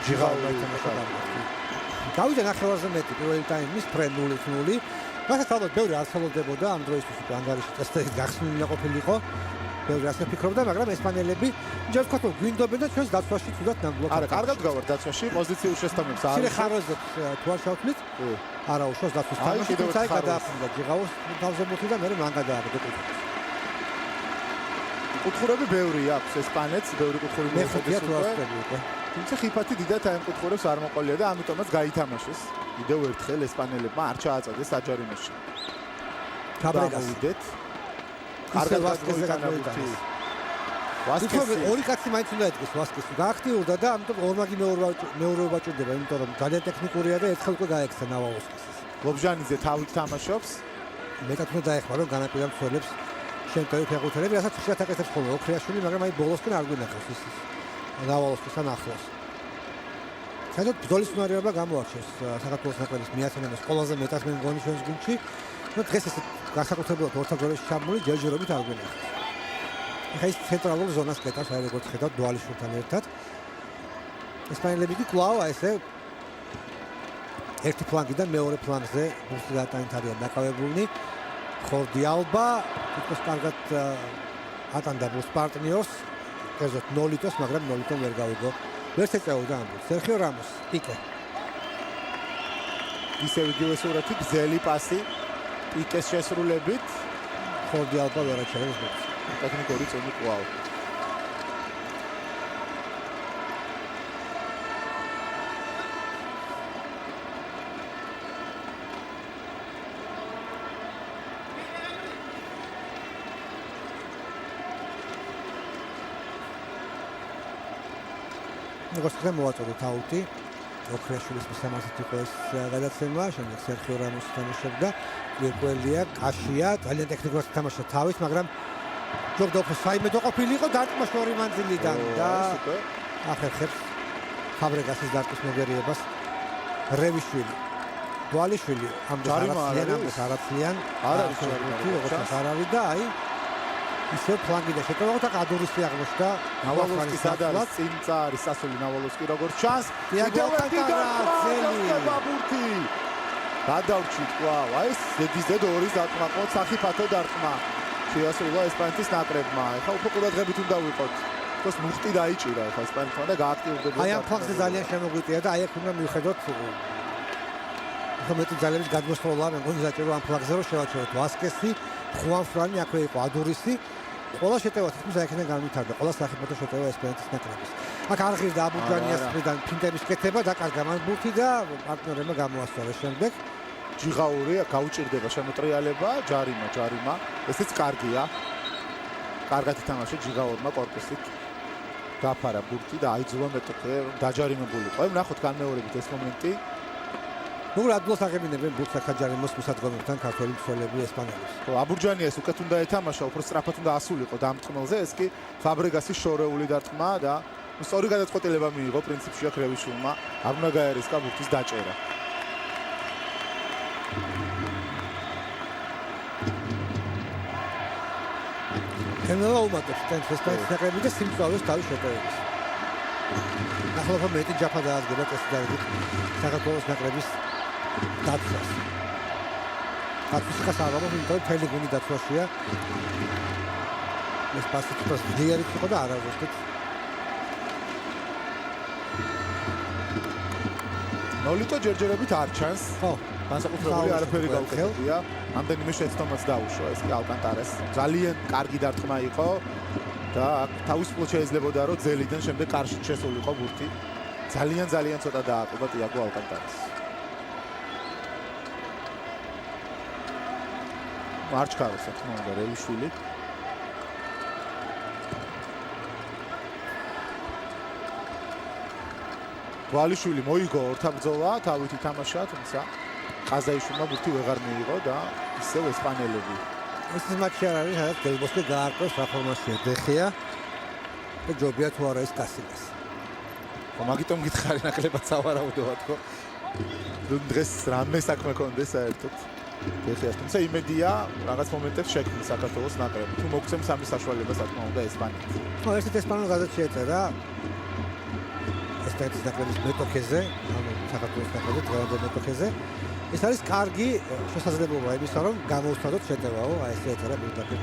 ჯიღაური თამაშობდა. გავიდა ნახევარზე მეტი პირველი ტაიმის ფრე 0-0. რასაც ალბათ ბევრი არ ცალოდებოდა ამ დროისთვის უკვე ანგარიში წესდებით გახსნილი ყოფილიყო. ბევრი ასე ფიქრობდა, მაგრამ ესპანელები ჯერ ვთქვათ, რომ გვინდობენ და ჩვენს დაცვაში თუდად ნამდვილად. არა, კარგად გავარ დაცვაში, პოზიციურ შესაბამებს არ. ცირე ხარვეზებს თუ არ შევთვლით, არა უშავს დაცვის თამაში, თუმცა აი გადააფრინდა ჯიღაოს თავზებუთი და მე მან გადააბედა კუთხე. კუთხურები ბევრი აქვს ესპანეთს, ბევრი კუთხური მოხდეს უკვე. თუმცა ხიფათი დიდად აი ამ კუთხურებს არ მოყოლია და ამიტომაც გაითამაშეს. კიდევ ერთხელ ესპანელებმა არ ჩააწოდეს საჯარიმოში. გაბრეგასიდეთ. კარგად გადაიგო. ვასკესი ორი კაცი მაინც უნდა ეთქოს ვასკესი. გააქტიურდა და ამიტომ ორმაგი მეორეობა ჭირდება, იმიტომ რომ ძალიან ტექნიკურია და ერთხელ უკვე გაექცა ნავალოვსკის. ლობჟანიძე თავით თამაშობს. მეტად უნდა დაეხმარო განაპირა მცველებს შემტევი ფეხბურთელები, რასაც ხშირად აკეთებს ხოლმე ოქრიაშვილი, მაგრამ აი ბოლოსკენ არ გვინახავს ის ნავალოვსკისთან ახლოს. საერთოდ ბრძოლის უნარიანობა გამოარჩევს საქართველოს ნაკრების მიაცემების ყველაზე მეტად მე მგონი ჩვენს გუნდში. და დღეს ეს განსაკუთრებულად ორთაბრძოლაში ჩაბმული ჯერჯერობით არ გვინახავს. ეხლა ის ცენტრალურ ზონას კეთავს, აი როგორც ხედავთ დვალიშვილთან ერთად. ესპანელები კი კვლავ ესე ერთი ფლანგიდან მეორე ფლანგზე ბურთი დატანით არიან დაკავებულნი. ხორდი ალბა თვითონ კარგად ატანდა ბურთს პარტნიორს, კერძოდ ნოლიტოს, მაგრამ ნოლიტომ ვერ გავიგო. ვერ შეწეოდა ამ ბურთს. სერხიო რამოს, პიკე. ისევ იგივე სურათი, გზელი პასი პიკეს შესრულებით. ხორდი ალბა ვერ აჩერებს ბურთს. ტექნიკური წონი კვლავ. როგორც ხდება მოვაწოდოთ აუტი. ოქრიაშვილის მისამართით იყო ეს გადაცემა, შემდეგ სერხიო რამოსი თამაშობდა, გვირკველია, კაშია, ძალიან ტექნიკურად თამაშობდა თავის, მაგრამ ჯობდა უფრო საიმედო ყოფილიყო დარტყმა შორი მანძილიდან და ახერხებს ფაბრეგასის დარტყმის მოგერიებას რევიშვილი. დვალიშვილი ამ დროს არაცლიან, არ არის როგორც არავის და აი ისე ფლანგიდან შეტევა და ყადურისი აღმოჩნდა ნავალოვსკის ადარის წინწა არის სასული ნავალოვსკი როგორც ჩანს ბაბურთი გადავრჩით კვლავ აი ეს ზედიზედ ორის დარტყმა ყოთ სახიფათო დარტყმა შეასრულა ესპანეთის ნაკრებმა ეხლა უფრო ყურადღებით უნდა ვიყოთ თქოს მუხტი დაიჭირა ეხლა ესპანეთმა და გააქტიურდება აი ამ ფლანგზე ძალიან შემოგვიწია და აი აქ უნდა მივხედოთ ხომ ძალების გადმოსვლა მე მგონი საჭირო ამ ფლანგზე რომ შევაჩეროთ ვასკესი ხუან ფრანი აქვე იყო ადურისი ყველა შეტევა თითქმის აიქიდან განვითარდა ყველა სახიფათო შეტევა ესპანეთის ნაკრების აქ არ ღირდა აბუჯანიას მხრიდან ფინტების კეთება დაკარგა მან ბურთი და პარტნიორებმა გამოასწორეს შემდეგ ჯიღაური გაუჭირდება შემოტრიალება ჯარიმა ესეც კარგია კარგად ითამაშა ჯიღაურმა კორპუსით დაფარა ბურთი და აიძულა მეტოქე დაჯარიმებულიყო აი ნახოთ განმეორებით ეს მომენტი ნუ რადლოს აღებინებენ ბურთს ახაჯარიმოს მოსადგომებთან ქართველი მცველები ესპანელებს. ხო, აბურჯანიას უკეთ უნდა ეთამაშა, უფრო სწრაფად უნდა ასულიყო დამტყმელზე, ეს კი ფაბრეგასის შორეული დარტყმა და სწორი გადაწყვეტილება მიიღო პრინციპში აქ რევიშულმა, არ უნდა გაერისკა ბურთის დაჭერა. ენელა უმატებს ტემპს ესპანეთის ნაკრები და სიმწვავეს თავის შეტევებს. ახლა მეტი ჯაფა დაადგება წესდებით საქართველოს ნაკრების დაცვას. დაცვის ხასავაბო იმიტომ მთელი გუნდი დაცვაშია. ეს პასი თვითონ ძლიერი იყო და არა ზუსტად. ნოლიტო ჯერჯერობით არ ჩანს. ხო. განსაკუთრებული არაფერი გაუკეთებია. ამდენიმე შეცდომაც დაუშვა ეს კი ალკანტარეს. ძალიან კარგი დარტყმა იყო და თავისუფლად შეიძლებოდა რომ ძელიდან შემდეგ კარში შესულიყო ბურთი. ძალიან ცოტა დააყობა ტიაგო ალკანტარეს. მარჩკაროს თქმა უნდა რევიშვილი. დვალიშვილი მოიგო ორთაბრძოლა, თავით ითამაშა, თუმცა ყაზაიშვილმა ბურთი ვეღარ მიიღო და ისევ ესპანელები. ეს მატჩი არ არის, სადაც დელბოსკი გაარკვევს რაფორმაცია დეხია და ჯობია თუ არა ეს კასილას. ხო, მაგიტომ გითხარი ნაკლებად სავარაუდოა თქო. დღეს რამე საქმე კონდეს საერთოდ. დეხიას, თუმცა იმედია რაღაც მომენტებს შექმნის საქართველოს ნაკრები. თუ მოგცემს ამის საშუალება საკმაოდ და ესპანეთს. ხო, ესეთ ესპანურ გაზეთში ეწერა ეს ესპანეთის ნაკრების მეტოქეზე, ანუ საქართველოს ნაკრების დღევანდელ მეტოქეზე. ეს არის კარგი შესაძლებლობა იმისა, რომ გამოუცადოთ შეტევაო, აი ესე ეწერა პირდაპირ.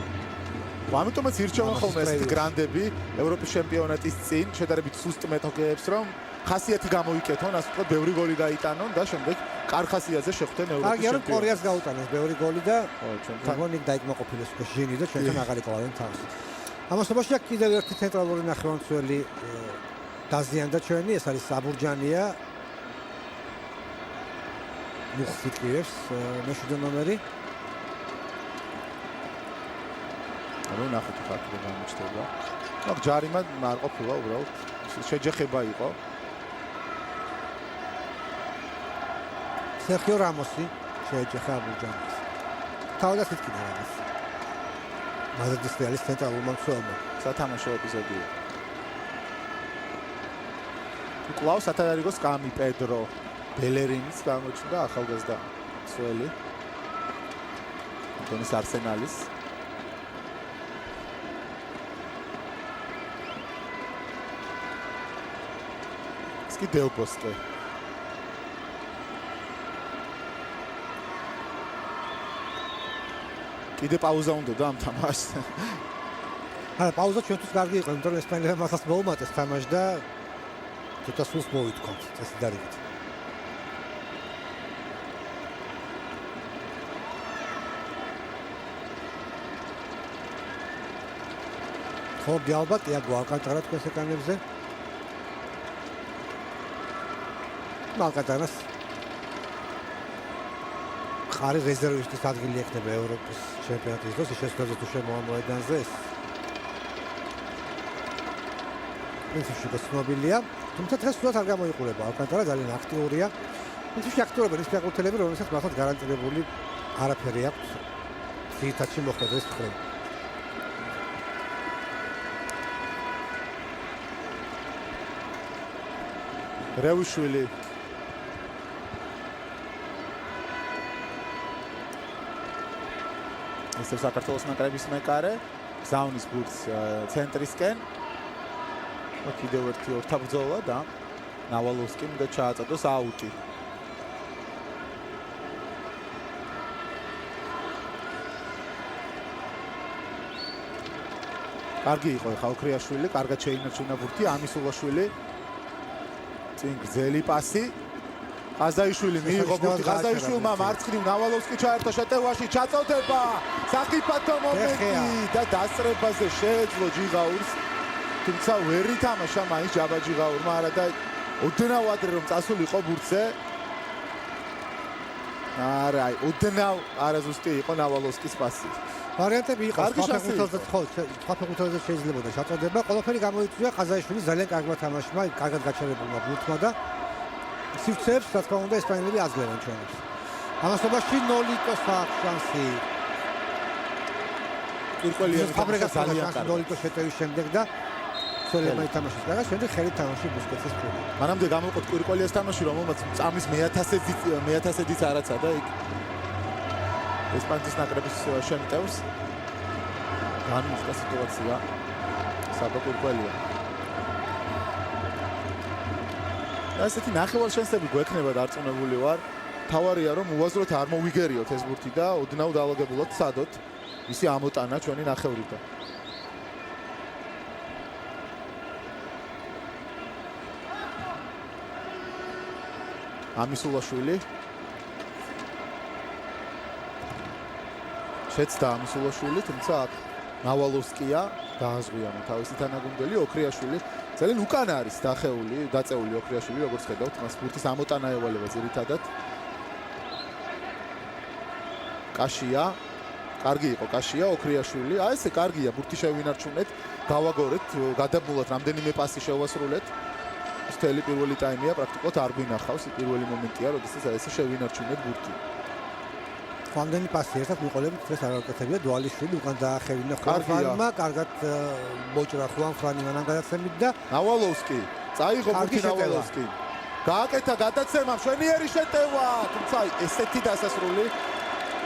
ამიტომაც ირჩევენ ხოლმე ეს გრანდები ევროპის ჩემპიონატის წინ შედარებით სუსტ მეტოქეებს, რომ ხასიათი გამოიკეთონ, ასე ვთქვათ, ბევრი გოლი გაიტანონ და შემდეგ კარგ ხასიათზე შეხვდნენ ევროპის კარგია რომ კორეას გაუტანეს ბევრი გოლი და ჩვენთან თამონ იქ დაიკმაყოფილეს უკვე ჟინი და ჩვენთან აღარ იკლავენ თავს. ამასობაში აქ კიდევ ერთი ცენტრალური ნახევარმცველი დაზიანდა ჩვენი, ეს არის საბურჯანია. მუხსიტკიევს მეშვიდე ნომერი. ანუ ნახეთ ხა თუ გამოჩნდება. მაგ ჯარიმა არ ყოფილა უბრალოდ შეჯეხება იყო. სერხიო რამოსი შეეჯახა აბურჯანს. თავადაც იტკინა რაღაც. მადრიდის რეალის ცენტრალურმა მცველმა. სათამაშო ეპიზოდია. კლაუს ატალერიგოს კამი პედრო ბელერინის გამოჩნდა ახალგაზრდა მცველი. თონის არსენალის სკი დელბოსკე კიდე პაუზა უნდა ამ თამაშს. არა, პაუზა ჩვენთვის კარგი იყო, იმიტომ რომ ესპანელებმა ახალს მოუმატეს თამაში და ცოტა სულს მოვითქვამთ წესი დარიგით. ხორდი ალბათ იაგო ალკანტარა თქვენს ეკრანებზე. ალკანტარას ხარი რეზერვისტის ადგილი ექნება ევროპის ჩემპიონატის დროს, შესაძლოა თუ შემოამოედანზე ეს პრინციპში გაცნობილია, თუმცა დღეს სულად არ გამოიყურება ალკანტარა, ძალიან აქტიურია. პრინციპში აქტიურობენ ის ფეხბურთელები, რომელსაც მართლაც გარანტირებული არაფერი აქვს ძირითადში მოხდეს მხრივ. რევიშვილი ეს საქართველოს ნაკრების მეკარე გზავნის ბურთს ცენტრისკენ კიდევ ერთი ორთაბრძოლა და ნავალოვსკიმ და ჩააწადოს აუტი. კარგი იყო ხალქრიაშვილი, კარგად შეინარჩუნა ბურთი, ამისულაშვილი წინ გრძელი პასი ყაზაიშვილი მიიღო ბურთი, ყაზაიშვილმა მარცხნივ ნავალოვსკი ჩაერთო შეტევაში, ჩაწოდება საფრთხო მომენტი და დასწრებაზე შეეძლო ჯიღაურს, თუმცა ვერ ითამაშა მაინც ჯაბა ჯიღაურმა, არა და ოდნავ ადრე რომ წასულიყო ბურთზე. არა, ოდნავ არაზუსტი იყო ნავალოვსკის პასი. ვარიანტები იყო, სხვა ფეხბურთელზე შეიძლებოდა ჩაწოდება, ყველაფერი გამოიწვია ყაზაიშვილის ძალიან კარგმა თამაშმა, კარგად გაჩერებულმა ბურთმა და სივრცეებს, რა თქმა უნდა, ესპანელები აძლევენ ჩვენებს. ამასობაში ნოლიტოს აქვს შანსი. კვირკველიანი ფაბრიკას ძალიან კარგი ნოლიტოს შეტევის შემდეგ და ცოლებმა ითამაშეს კარგად, შემდეგ ხელით თამაში ბუსკეტსის პრობლემა. მანამდე გამოყოთ კვირკველიას თამაში, რომელმაც წამის მე-1000-ით არაცა და იქ ესპანეთის ნაკრების შემტევს განუცხა სიტუაცია საბა კვირკველია. ასეთი ნახევარ შანსები გვექნება დარწმუნებული ვარ. თავარია რომ უაზროდ არ მოვიგერიოთ ეს ბურთი და ოდნავ დაალაგებულად სადოთ ისი ამოტანა ჩვენი ნახევრიდან. ამისულაშვილი შეცდა ამისულაშვილი, თუმცა აქ ნავალოვსკია დააზღვიანა თავისი თანაგუნდელი, ოქრიაშვილი ძალიან უკან არის დაწეული ოქრიაშვილი, როგორც ხედავთ, მას ბურთის ამოტანა ევალება ძირითადად. კაშია, კარგი იყო კაშია, ოქრიაშვილი, აი ესე კარგია, ბურთი შევინარჩუნეთ, გავაგორეთ, გადაბმულად რამდენიმე პასი შევასრულეთ. მთელი პირველი ტაიმია პრაქტიკულად არ გვინახავს, პირველი მომენტია, როდესაც ესე შევინარჩუნეთ ბურთი. ხვალდენი პასი ერთად მიყოლებით დღეს არ ვაკეთებია დვალიშვილი უკან დაახევინა ხვალმა, კარგად მოჭრა ხვალმანი მანამ გადაცემით და ნავალოვსკი წაიღო ბურთი ნავალოვსკი. გააკეთა გადაცემა, მშვენიერი შეტევა, თუმცა ესეთი დასასრული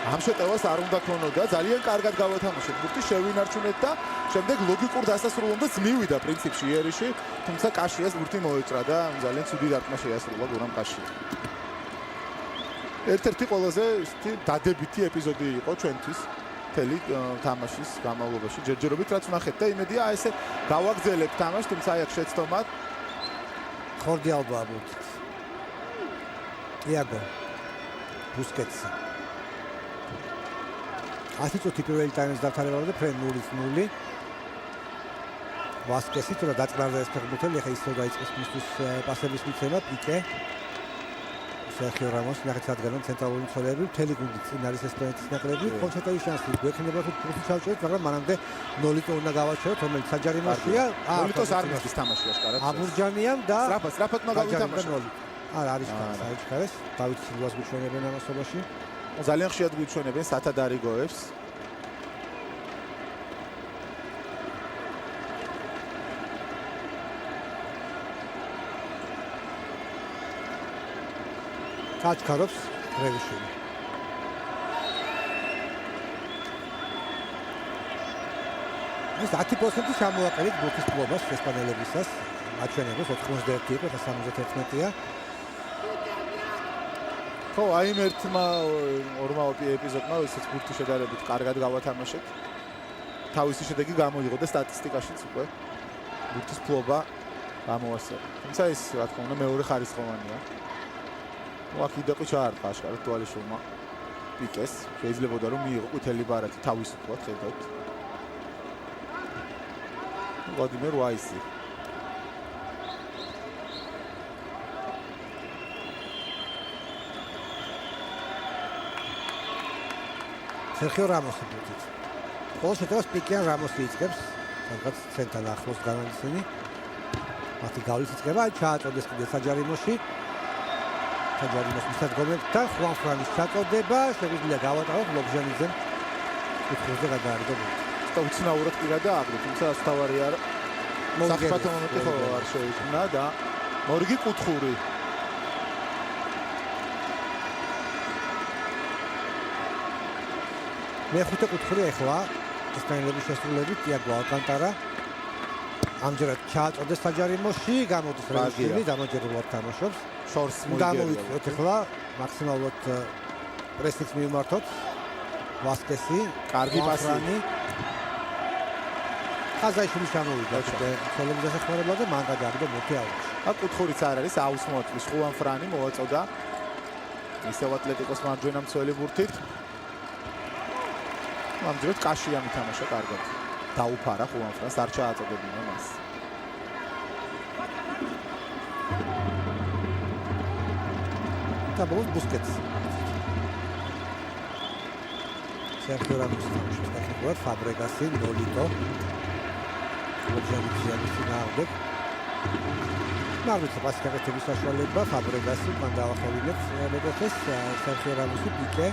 ამ შეტევას არ უნდა ქონოდა, ძალიან კარგად გავათამაშეთ. ბურთი შევინარჩუნეთ და შემდეგ ლოგიკურ დასასრულამდეც მივიდა პრინციპში იერიში, თუმცა კაშიას ბურთი მოეჭრა და ძალიან ცუდი დარტყმა შეასრულა გურამ კაშიამ. ერთ-ერთი ყველაზე ისეთი დადებითი ეპიზოდი იყო ჩვენთვის მთელი თამაშის განმავლობაში. ჯერჯერობით რაც ვნახეთ და იმედია აი ესე გავაგრძელებთ თამაშს, თუმცა აი აქ შეცდომად ხორდი ალბაა ბურთი. იაგო ბუსკეტსი 10 წუთი პირველი ტაიმის დამთავრებამდე ფრენ 0-0. ვასკესი თუ დაწყნარდა ეს ფეხბურთელი, ახლა ისევ დაიწყეს მისთვის პასების მიცემა, პიკე. სერხიო რამოს ნახეთ სადგანონ ცენტრალური მცველები, მთელი გუნდი წინ არის ესპანეთის ნაკრები, კონცერტების შანსი გვექნება თუ პროფი ჩავჭერეთ, მაგრამ მანამდე 0-ით უნდა გავაჩეროთ, რომელიც საჯარიმოშია. 0-ით არ მისის თამაში აშკარად. აბურჯანიამ და სწრაფად უნდა გავითამაშო. არა არის საჩქარეს, დავით სილვას გვიჩვენებენ ამასობაში. ძალიან ხშირად გვიჩვენებენ სათადარიგოებს. აჩქარობს რევიშვილი. ეს 10% შემოაყენეთ ბურთის კლუბას ესპანელებისას. აჩვენებს 91 იყო და 71-ია. ხო, აი იმ ერთმა ორმა ეპიზოდმა, ისაც ბურთი შედარებით კარგად გავათამაშეთ. თავისი შედეგი გამოიღო და სტატისტიკაშიც უკვე ბურთის ფლობა გამოასწორა. თუმცა ეს, რა თქმა უნდა, მეორე ხარისხოვანია. აქ იდეყი ჩაარტყა აშკარად დვალიშვილმა პიკეს. შეიძლება რომ მიიღო ყვითელი ბარათი თავისუფლად ხედავთ. ვლადიმერ ვაისი. სერხიო რამოსი ბურთით. ყოველ შეტევას პიკე ან რამოსი იწყებს, სადღაც ცენტრალ ახლოს განალისენი. მათი გავლის იწყება, ჩააწოდეს კიდე საჯარიმოში. საჯარიმოს მისადგომებთან ხუან ფრანის ჩაწოდება, შეგვიძლია გავატაროთ ლობჟანიძემ კუთხეზე გადაარიგო ბურთი. და უცნაურად კი გადააგდო, თუმცა ასთავარია საფრთხე მომენტი ხო არ შეიქმნა და მორგი კუთხური. მეხუთე კუთხური ახლა ესპანელების შესრულებით ტიაგო ალკანტარა ამჯერად ჩააწოდეს საჯარიმოში, გამოდის რევიშვილი, დამაჯერებლად თამაშობს. შორს გამოვიწვიოთ ახლა მაქსიმალურად პრესიც მივმართოთ. ვასკესი, კარგი პასი. ხაზაიშვილი ჩამოვიდა ცოლების დასახმარებლად და მან გადააგდო ბურთი აუზში. აქ კუთხურიც არ არის, აუს მოაწვის ხუან ფრანი მოაწოდა. ისევ ატლეტიკოს მარჯვენა მცველი ბურთით. ამჯერად კაშია მითამაშა კარგად. დაუფარა ხუან ფრანს, არ ჩააწოდებინა მას. და ბოლოს ბუსკეტსი. სერხიო რამოსი თამაშობს ტექნიკურად, ფაბრეგასი, ნოლიტო. ლობჟანიძეების წინააღმდეგ. მარვიცა პასი გაკეთების საშუალება, ფაბრეგასი, მან დაახევინებს მეგოჩეს, სერხიო რამოსი, პიკე.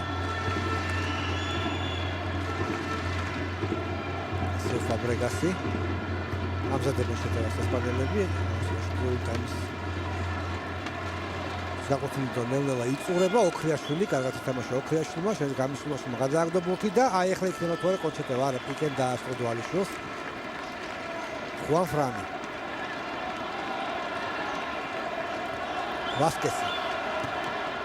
ფაბრეგასი ამზადებენ შეტევას ესპანელები, პირველი ტაიმის საკუთრივ ნელ-ნელა იწურება ოქრიაშვილი, კარგად ითამაშა ოქრიაშვილმა, შემდეგ გამისულაშვილმა გადააგდო ბურთი და აი ახლა იქნება თუ არა კონჩეტევა, არა პიკემ დაასწრო დვალიშვილს. ხუან ფრანი. ვასკესი.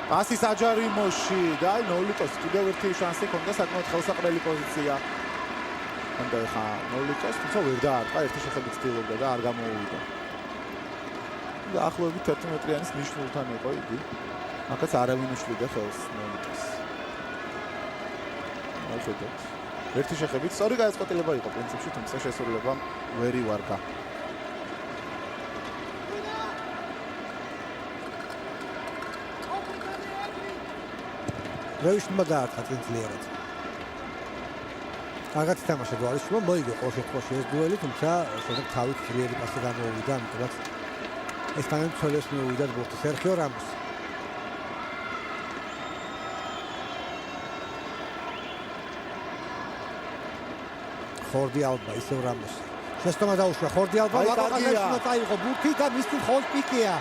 პასი საჯარიმოში და აი ნოლიტოს კიდევ ერთი შანსი ჰქონდა საკმაოდ ხელსაყრელი პოზიცია. ანდა ხა ნოლიტოს თუმცა ვერ დაარტყა, ერთი შეხედვით ცდილობდა და არ გამოუვიდა. და ახლობით 11 მეტრიანის ნიშნულთან იყო იგი. აქაც არავინ უშლიდა ხელს ნოლიტოს. მოიხედოთ. ერთი შეხედვით სწორი გადაწყვეტილება იყო პრინციპში, თუმცა შესრულებამ ვერ ივარგა. რევიშვილმა დაარტყა წინძლიერად. კარგად ითამაშა დვალიშვილმა, მოიგო ყოველ შემთხვევაში ეს დუელი, თუმცა შემდეგ თავით ძლიერი პასი გამოუვიდა, ამიტომაც ესპანელ მცველებს მიუვიდა ბურთი. სერხიო რამოსი. ხორდი ალბა, ისევ რამოსი. შესტომა დაუშვა ხორდი ალბა, ლაკაკაზაშვილმა წაიღო ბურთი და მისთვის ხოლმე პიკეა.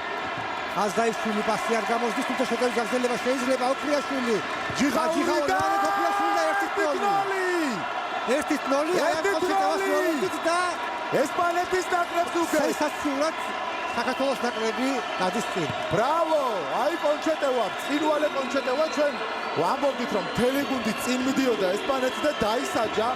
აზდაიშვილი პასი არ გამოსდის, თუმცა შეტევის გაგრძელება შეიძლება. ოქრიაშვილი ჯიღაური და 1-0 აი ამ კონცეპტს და ესპანეთის ნაკრებს უკვე სენსაციურად საქართველოს ნაკრები გადის წინ. ბრავო! აი კონჩეტევა, წინვალე კონჩეტევა ჩვენ ვამბობდით რომ მთელი გუნდი წინ მიდიოდა ესპანეთს და დაისაჯა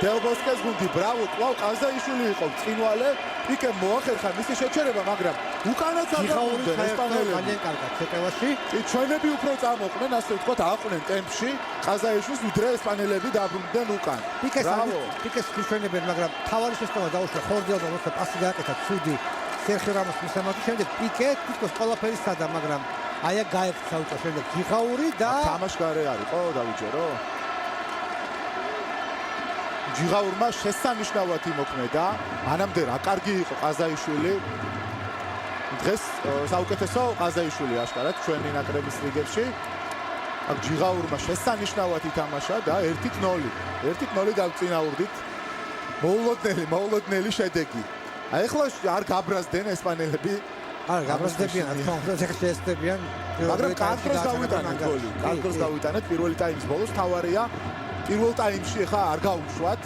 დელბოსკეს გუნდი. ბრავო! კვლავ ყაზაიშვილი იყო წინვალე, პიკე მოახერხა მისი შეჩერება, მაგრამ უკანაც აღარ ესპანელები. ძალიან კარგად შეტევაში. ჩვენები უფრო წამოყვნენ, ასე ვთქვათ, აყვნენ ტემპში ყაზაიშვილს, ვიდრე ესპანელები დაბრუნდნენ უკან. პიკეს ჩვენებენ, მაგრამ თავარი შეცდომა დაუშვა ხორდიალმა, როცა პასი გააკეთა ცუდი სერხიო რამოს მისამართი, შემდეგ პიკე თვითონ ყველაფერი სადა, მაგრამ აი გაექცა უკვე შემდეგ ჯიღაური და თამაშგარე არისო, დავიჯერო. ჯიღაურმა შესანიშნავად იმოქმედა, მანამდე რა კარგი იყო ყაზაიშვილი. დღეს საუკეთესო ყაზაიშვილი აშკარად ჩვენი ნაკრების რიგებში. აქ ჯიღაურმა შესანიშნავად ითამაშა და 1-0. 1-0 გავწინაურდით. მოულოდნელი შედეგი. აი ახლა არ გაბრაზდნენ ესპანელები. არ გაბრაზდებიან, რა თქმა უნდა, ეხლა შეესწებიან. მაგრამ კარგს გავიტანეთ გოლი. კარგს გავიტანეთ პირველი ტაიმის ბოლოს. თავარია პირველ ტაიმში ახლა არ გაუშვათ.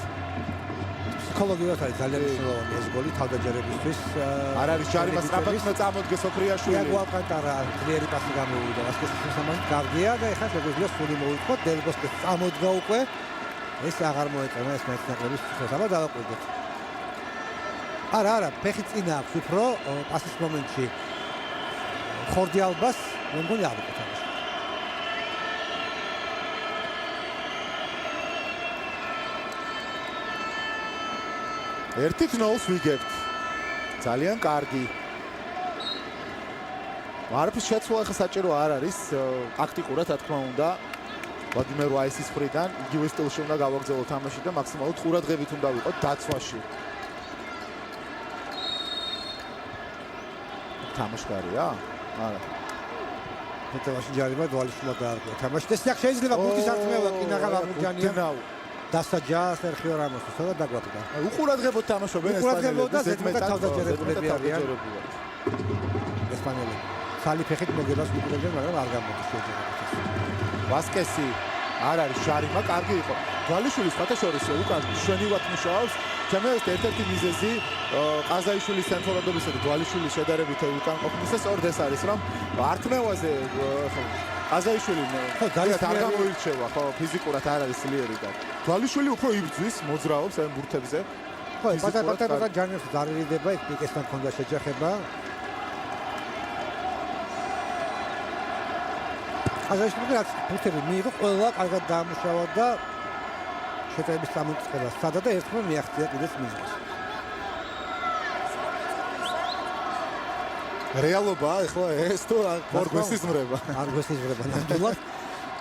ფსიქოლოგიურად არის ძალიან მნიშვნელოვანი ეს გოლი თავდაჯერებისთვის. არ არის ჯარიმა სწრაფად უნდა წამოდგეს ოქრიაშვილი. იაგო ალკანტარა ძლიერი პასი გამოვიდა ვასკესის მოსამართი კარგია და ეხლა შეგვიძლია სული მოვიტყოთ დელბოსკეს წამოდგა უკვე. ეს აღარ მოეწონა ესპანეთის ნაკრების თვითონ აბა დავაკვირდეთ. არა, ფეხი წინა აქვს უფრო პასის მომენტში. ხორდიალბას მე მგონი არ ვიყოთ ამაში. 1-0 ვიგებთ. ძალიან კარგი. არაფრის შეცვლა ახლა საჭირო არ არის, ტაქტიკურად რა თქმა უნდა. ვლადიმერ ვაისის მხრიდან იგივე სტილში უნდა გავაგრძელოთ თამაში და მაქსიმალურად ყურადღებით უნდა ვიყოთ დაცვაში. თამაშგარია? არა. მეტევაში ჯარიმა დვალიშვილად დაარღვია თამაში და სიახ შეიძლება გუნდის არტმევა კინაღა ვაგუჯანია. დასაჯა სერხიო რამოსი, სწორად დაგვატყდა. უყურადღებოდ თამაშობენ ესპანელები. ზედმეტად თავდაჯერებულები არიან. ესპანელები. სალი ფეხით მოგებას უყურებენ, მაგრამ არ გამოდის შეჯერებას. ვასკესი არ არის შარიმა, კარგი იყო. დვალიშვილის ფათაშორისო უკან შვენივად მუშაობს. ჩემი ერთ-ერთი მიზეზი ყაზაიშვილის ცენტრალადობისა და დვალიშვილის შედარებით უკან ყოფნისას ორ ეს არის, რომ არტმევაზე ყაზაიშვილი ძალიან არ გამოირჩევა, ხო, ფიზიკურად არ არის ძლიერი და დვალიშვილი უფრო იბრძვის, მოძრაობს ამ ბურთებზე. ხო, პატარ ჯანებს დარიდება, იქ პიკესთან ქონდა შეჯახება. ყაზაიშვილი რაც ბურთები მიიღო, ყველა კარგად დაამუშავა და შეტევების წამოწყება სადა და ერთმა მიაღწია კიდეც მიზნს. რეალობა ახლა ეს თუ არ გვესიზმრება. არ გვესიზმრება ნამდვილად.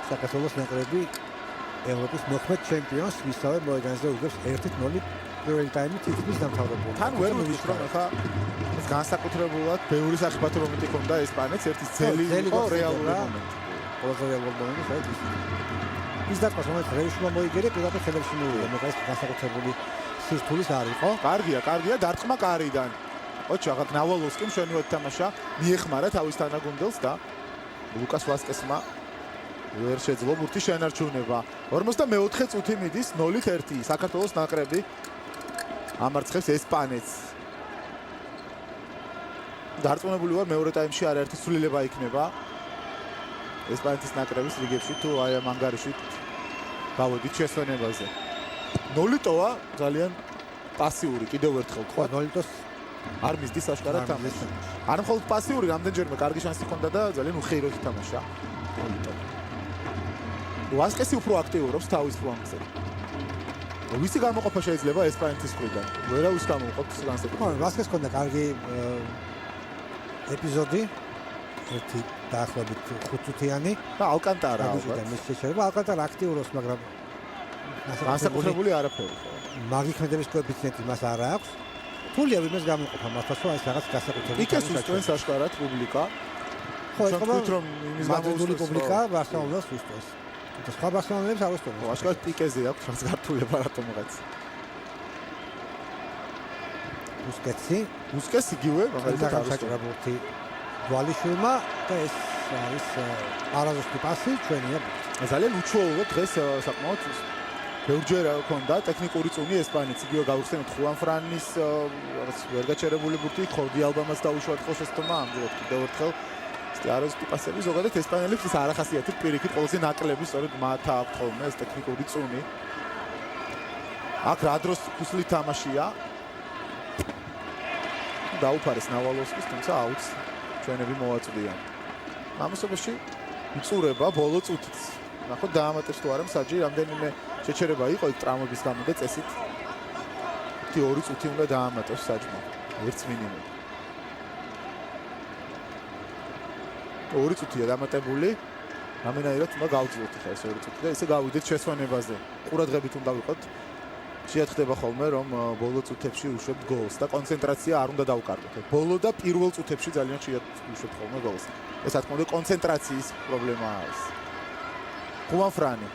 საქართველოს ნაკრები ევროპის მოქმედ ჩემპიონს მისავე მოედანზე უგებს 1-0 პირველი ტაიმი თითქმის დამთავრებული. თან ვერ ვთქვით რომ ახლა განსაკუთრებულად ბევრი სახიფათო მომენტი ჰქონდა ესპანეთს, ერთი ძელი იყო რეალური მომენტი. ყველაზე რეალური მომენტი საერთოდ ის დაკას რომელიც რეიშმა მოიგერე პირდაპირ ხელებში მოვიდა, მაგრამ ეს განსაკუთრებული სირთულის არ იყო. კარგია, დარტყმა კარიდან. ოჩა ახლა ნავალოვსკიმ შენივად თამაშა, მიეხმარა თავის თანაგუნდელს და ლუკას ვასკესმა ვერ შეძლო ბურთი შენარჩუნება. 44 წუთი მიდის 0-1 საქართველოს ნაკრები ამარცხებს ესპანეთს. დარწმუნებული ვარ მეორე ტაიმში არაერთი ცვლილება იქნება ესპანეთის ნაკრების რიგებში თუ აი ამ ანგარიში გავოდით შესვენებაზე. 0-ტოა ძალიან პასიური კიდევ ერთხელ თქვა 0-ტოს არ მისდის აშკარად თამაში. არ მხოლოდ პასიური, რამდენჯერმე კარგი შანსი ჰქონდა და ძალიან უხეიროდ ითამაშა. ვასკესი უფრო აქტიურობს თავის ფლანგზე. ვისი გამოყოფა შეიძლება ესპანეთის მხრიდან? ვერავის გამოყოფს განსაკუთრებით. ვასკეს ჰქონდა კარგი ეპიზოდი. ერთი დაახლოებით 5 წუთიანი და ალკანტარა ალბათ. შეიძლება ალკანტარა აქტიურობს, მაგრამ განსაკუთრებული არაფერი. მაგიქმედების კოეფიციენტი მას არ აქვს. თულია ვინმეს გამოყოფა მათაც რომ ეს რაღაც განსაკუთრებული. იქეს უსწრებს აშკარად პუბლიკა. ხო, ეს თქვით რომ იმის გამოუსწრებს პუბლიკა ბარსელონას უსწრებს. და სხვა ბარსელონელებს არ უსწრებს. აშკარად პიკეზე აქვს რაც გართულება რატომღაც. ბუსკეტსი იგივე, მაგალითად არის. დვალიშვილმა და ეს არის არაზუსტი პასი ჩვენია. ძალიან უჩვეულო დღეს საკმაოდ ბევრჯერ ჰქონდა ტექნიკური წუნი ესპანეთს იგივე გავიხსენოთ ხუან ფრანის რაღაც ვერ გაჩერებული ბურთი ხორდი ალბამას დაუშვა ხო შეცდომა ამჯერად კიდევ ერთხელ ეს არაზუსტი პასები ზოგადად ესპანელებს ის არ ახასიათებთ პირიქით ყველაზე ნაკლები სწორედ მათ აქვთ ხოლმე ეს ტექნიკური წუნი აქ რა დროს ფუსლით თამაშია დაუფარეს ნავალოვსკის თუმცა აუც ჩვენები მოვაწვდიან ამასობაში იწურება ბოლო წუთიც ნახოთ დაამატებს თუ არა მსაჯი რამდენიმე შეჩერება იყო იქ ტრავმების გამო და წესით 2 წუთი უნდა დაამატოს საჯმა ერთ მინიმუმ 2 წუთია დამატებული რამენაირად უნდა გავძლოთ ხა ეს 2 წუთი და ესე გავიდეთ შესვენებაზე ყურადღებით უნდა ვიყოთ შეახდება ხოლმე რომ ბოლო წუთებში უშვებთ გოლს და კონცენტრაცია არ უნდა დავკარგოთ ბოლო და პირველ წუთებში ძალიან ხშირად უშვებთ ხოლმე გოლს ეს რა თქმა უნდა კონცენტრაციის პრობლემაა ეს ხუან ფრანი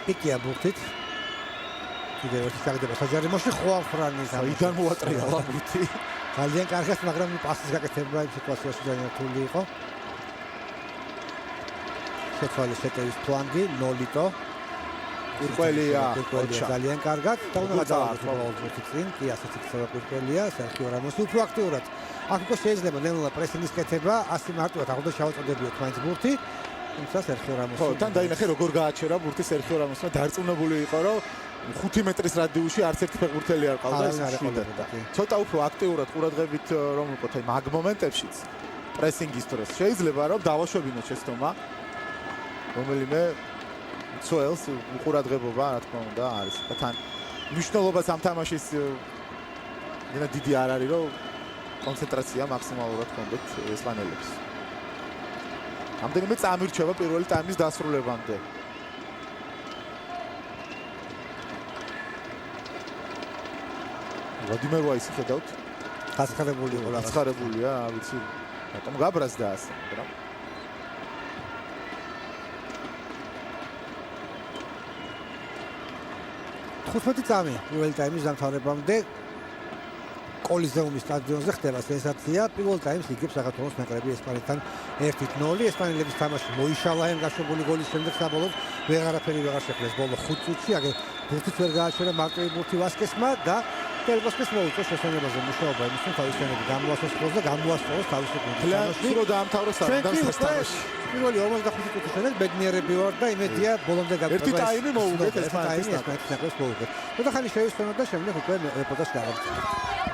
პიკია ბურთით კიდევ ერთი წაგდება საჯარიმოში ხუან ფრანის აიდან მოატრიალა ბურთი ძალიან კარგად მაგრამ პასის გაკეთება იმ სიტუაციაში ძალიან რთული იყო შეცვალე შეტევის ფლანგი ნოლიტო ურყველია ძალიან კარგად და უნდა გადავიდეთ წინ კი ასეც იქცევა ურყველია სერხიო რამოსი უფრო აქტიურად აქ უკვე შეიძლება ნელ-ნელა პრესინგის კეთება ასე მარტივად აღუდგა შევაწოდებიოთ მაინც ბურთი თუმცა სერხიო რამოსი ხო თან დაინახე როგორ გააჩერა ბურთი სერხიო რამოსმა დარწმუნებული იყო რომ 5 მეტრის რადიუსში არც ერთი ფეხბურთელი არ ყავდა ეს ცოტა უფრო აქტიურად ყურადღებით რომ ვიყოთ აი მაგ მომენტებშიც პრესინგის დროს შეიძლება რომ დავაშვებინოთ შეცდომა რომელიმე ცოელს უყურადღებობა რა თქმა უნდა არის და თან მნიშვნელობას ამ თამაშის დიდი არ არის რომ კონცენტრაცია მაქსიმალურად კონდეთ ესპანელებს ამდენიმე წამირჩება პირველი ტაიმის დასრულებამდე ვლადიმერ ვაისი ხედავთ გასხარებული იყო რაღაც გასხარებულია რა ვიცი რატომ გაბრაზდა ასე მაგრამ 15 წამი პირველი ტაიმის დამთავრებამდე კოლიზეუმის სტადიონზე ხდება სენსაცია პირველ ტაიმს იგებს საქართველოს ნაკრები ესპანეთთან 1-0 ესპანელების თამაში მოიშალა ამ გაშვებული გოლის შემდეგ საბოლოოდ ვეღარაფერი ვეღარ შეხვდეს ბოლო 5 წუთში აგერ ბურთიც ვერ გააჩერა მარტივი ბურთი ვასკესმა და ტელბასკეს მოუწევს შესვენებაზე მუშაობა იმისთვის თავისუფლების გამოასწოროს და გამოასწოროს თავისუფლების თამაში რო დაამთავროს თამაში პირველი 45 წუთის შემდეგ ბედნიერები ვარ და იმედია ბოლომდე გაგწევს ერთი ტაიმი მოუგეთ ესპანეთის ნაკრებს მოუგეთ და ხანი შევისწონოთ და შემდეგ უკვე რეპორტაჟი გავაგრძელებთ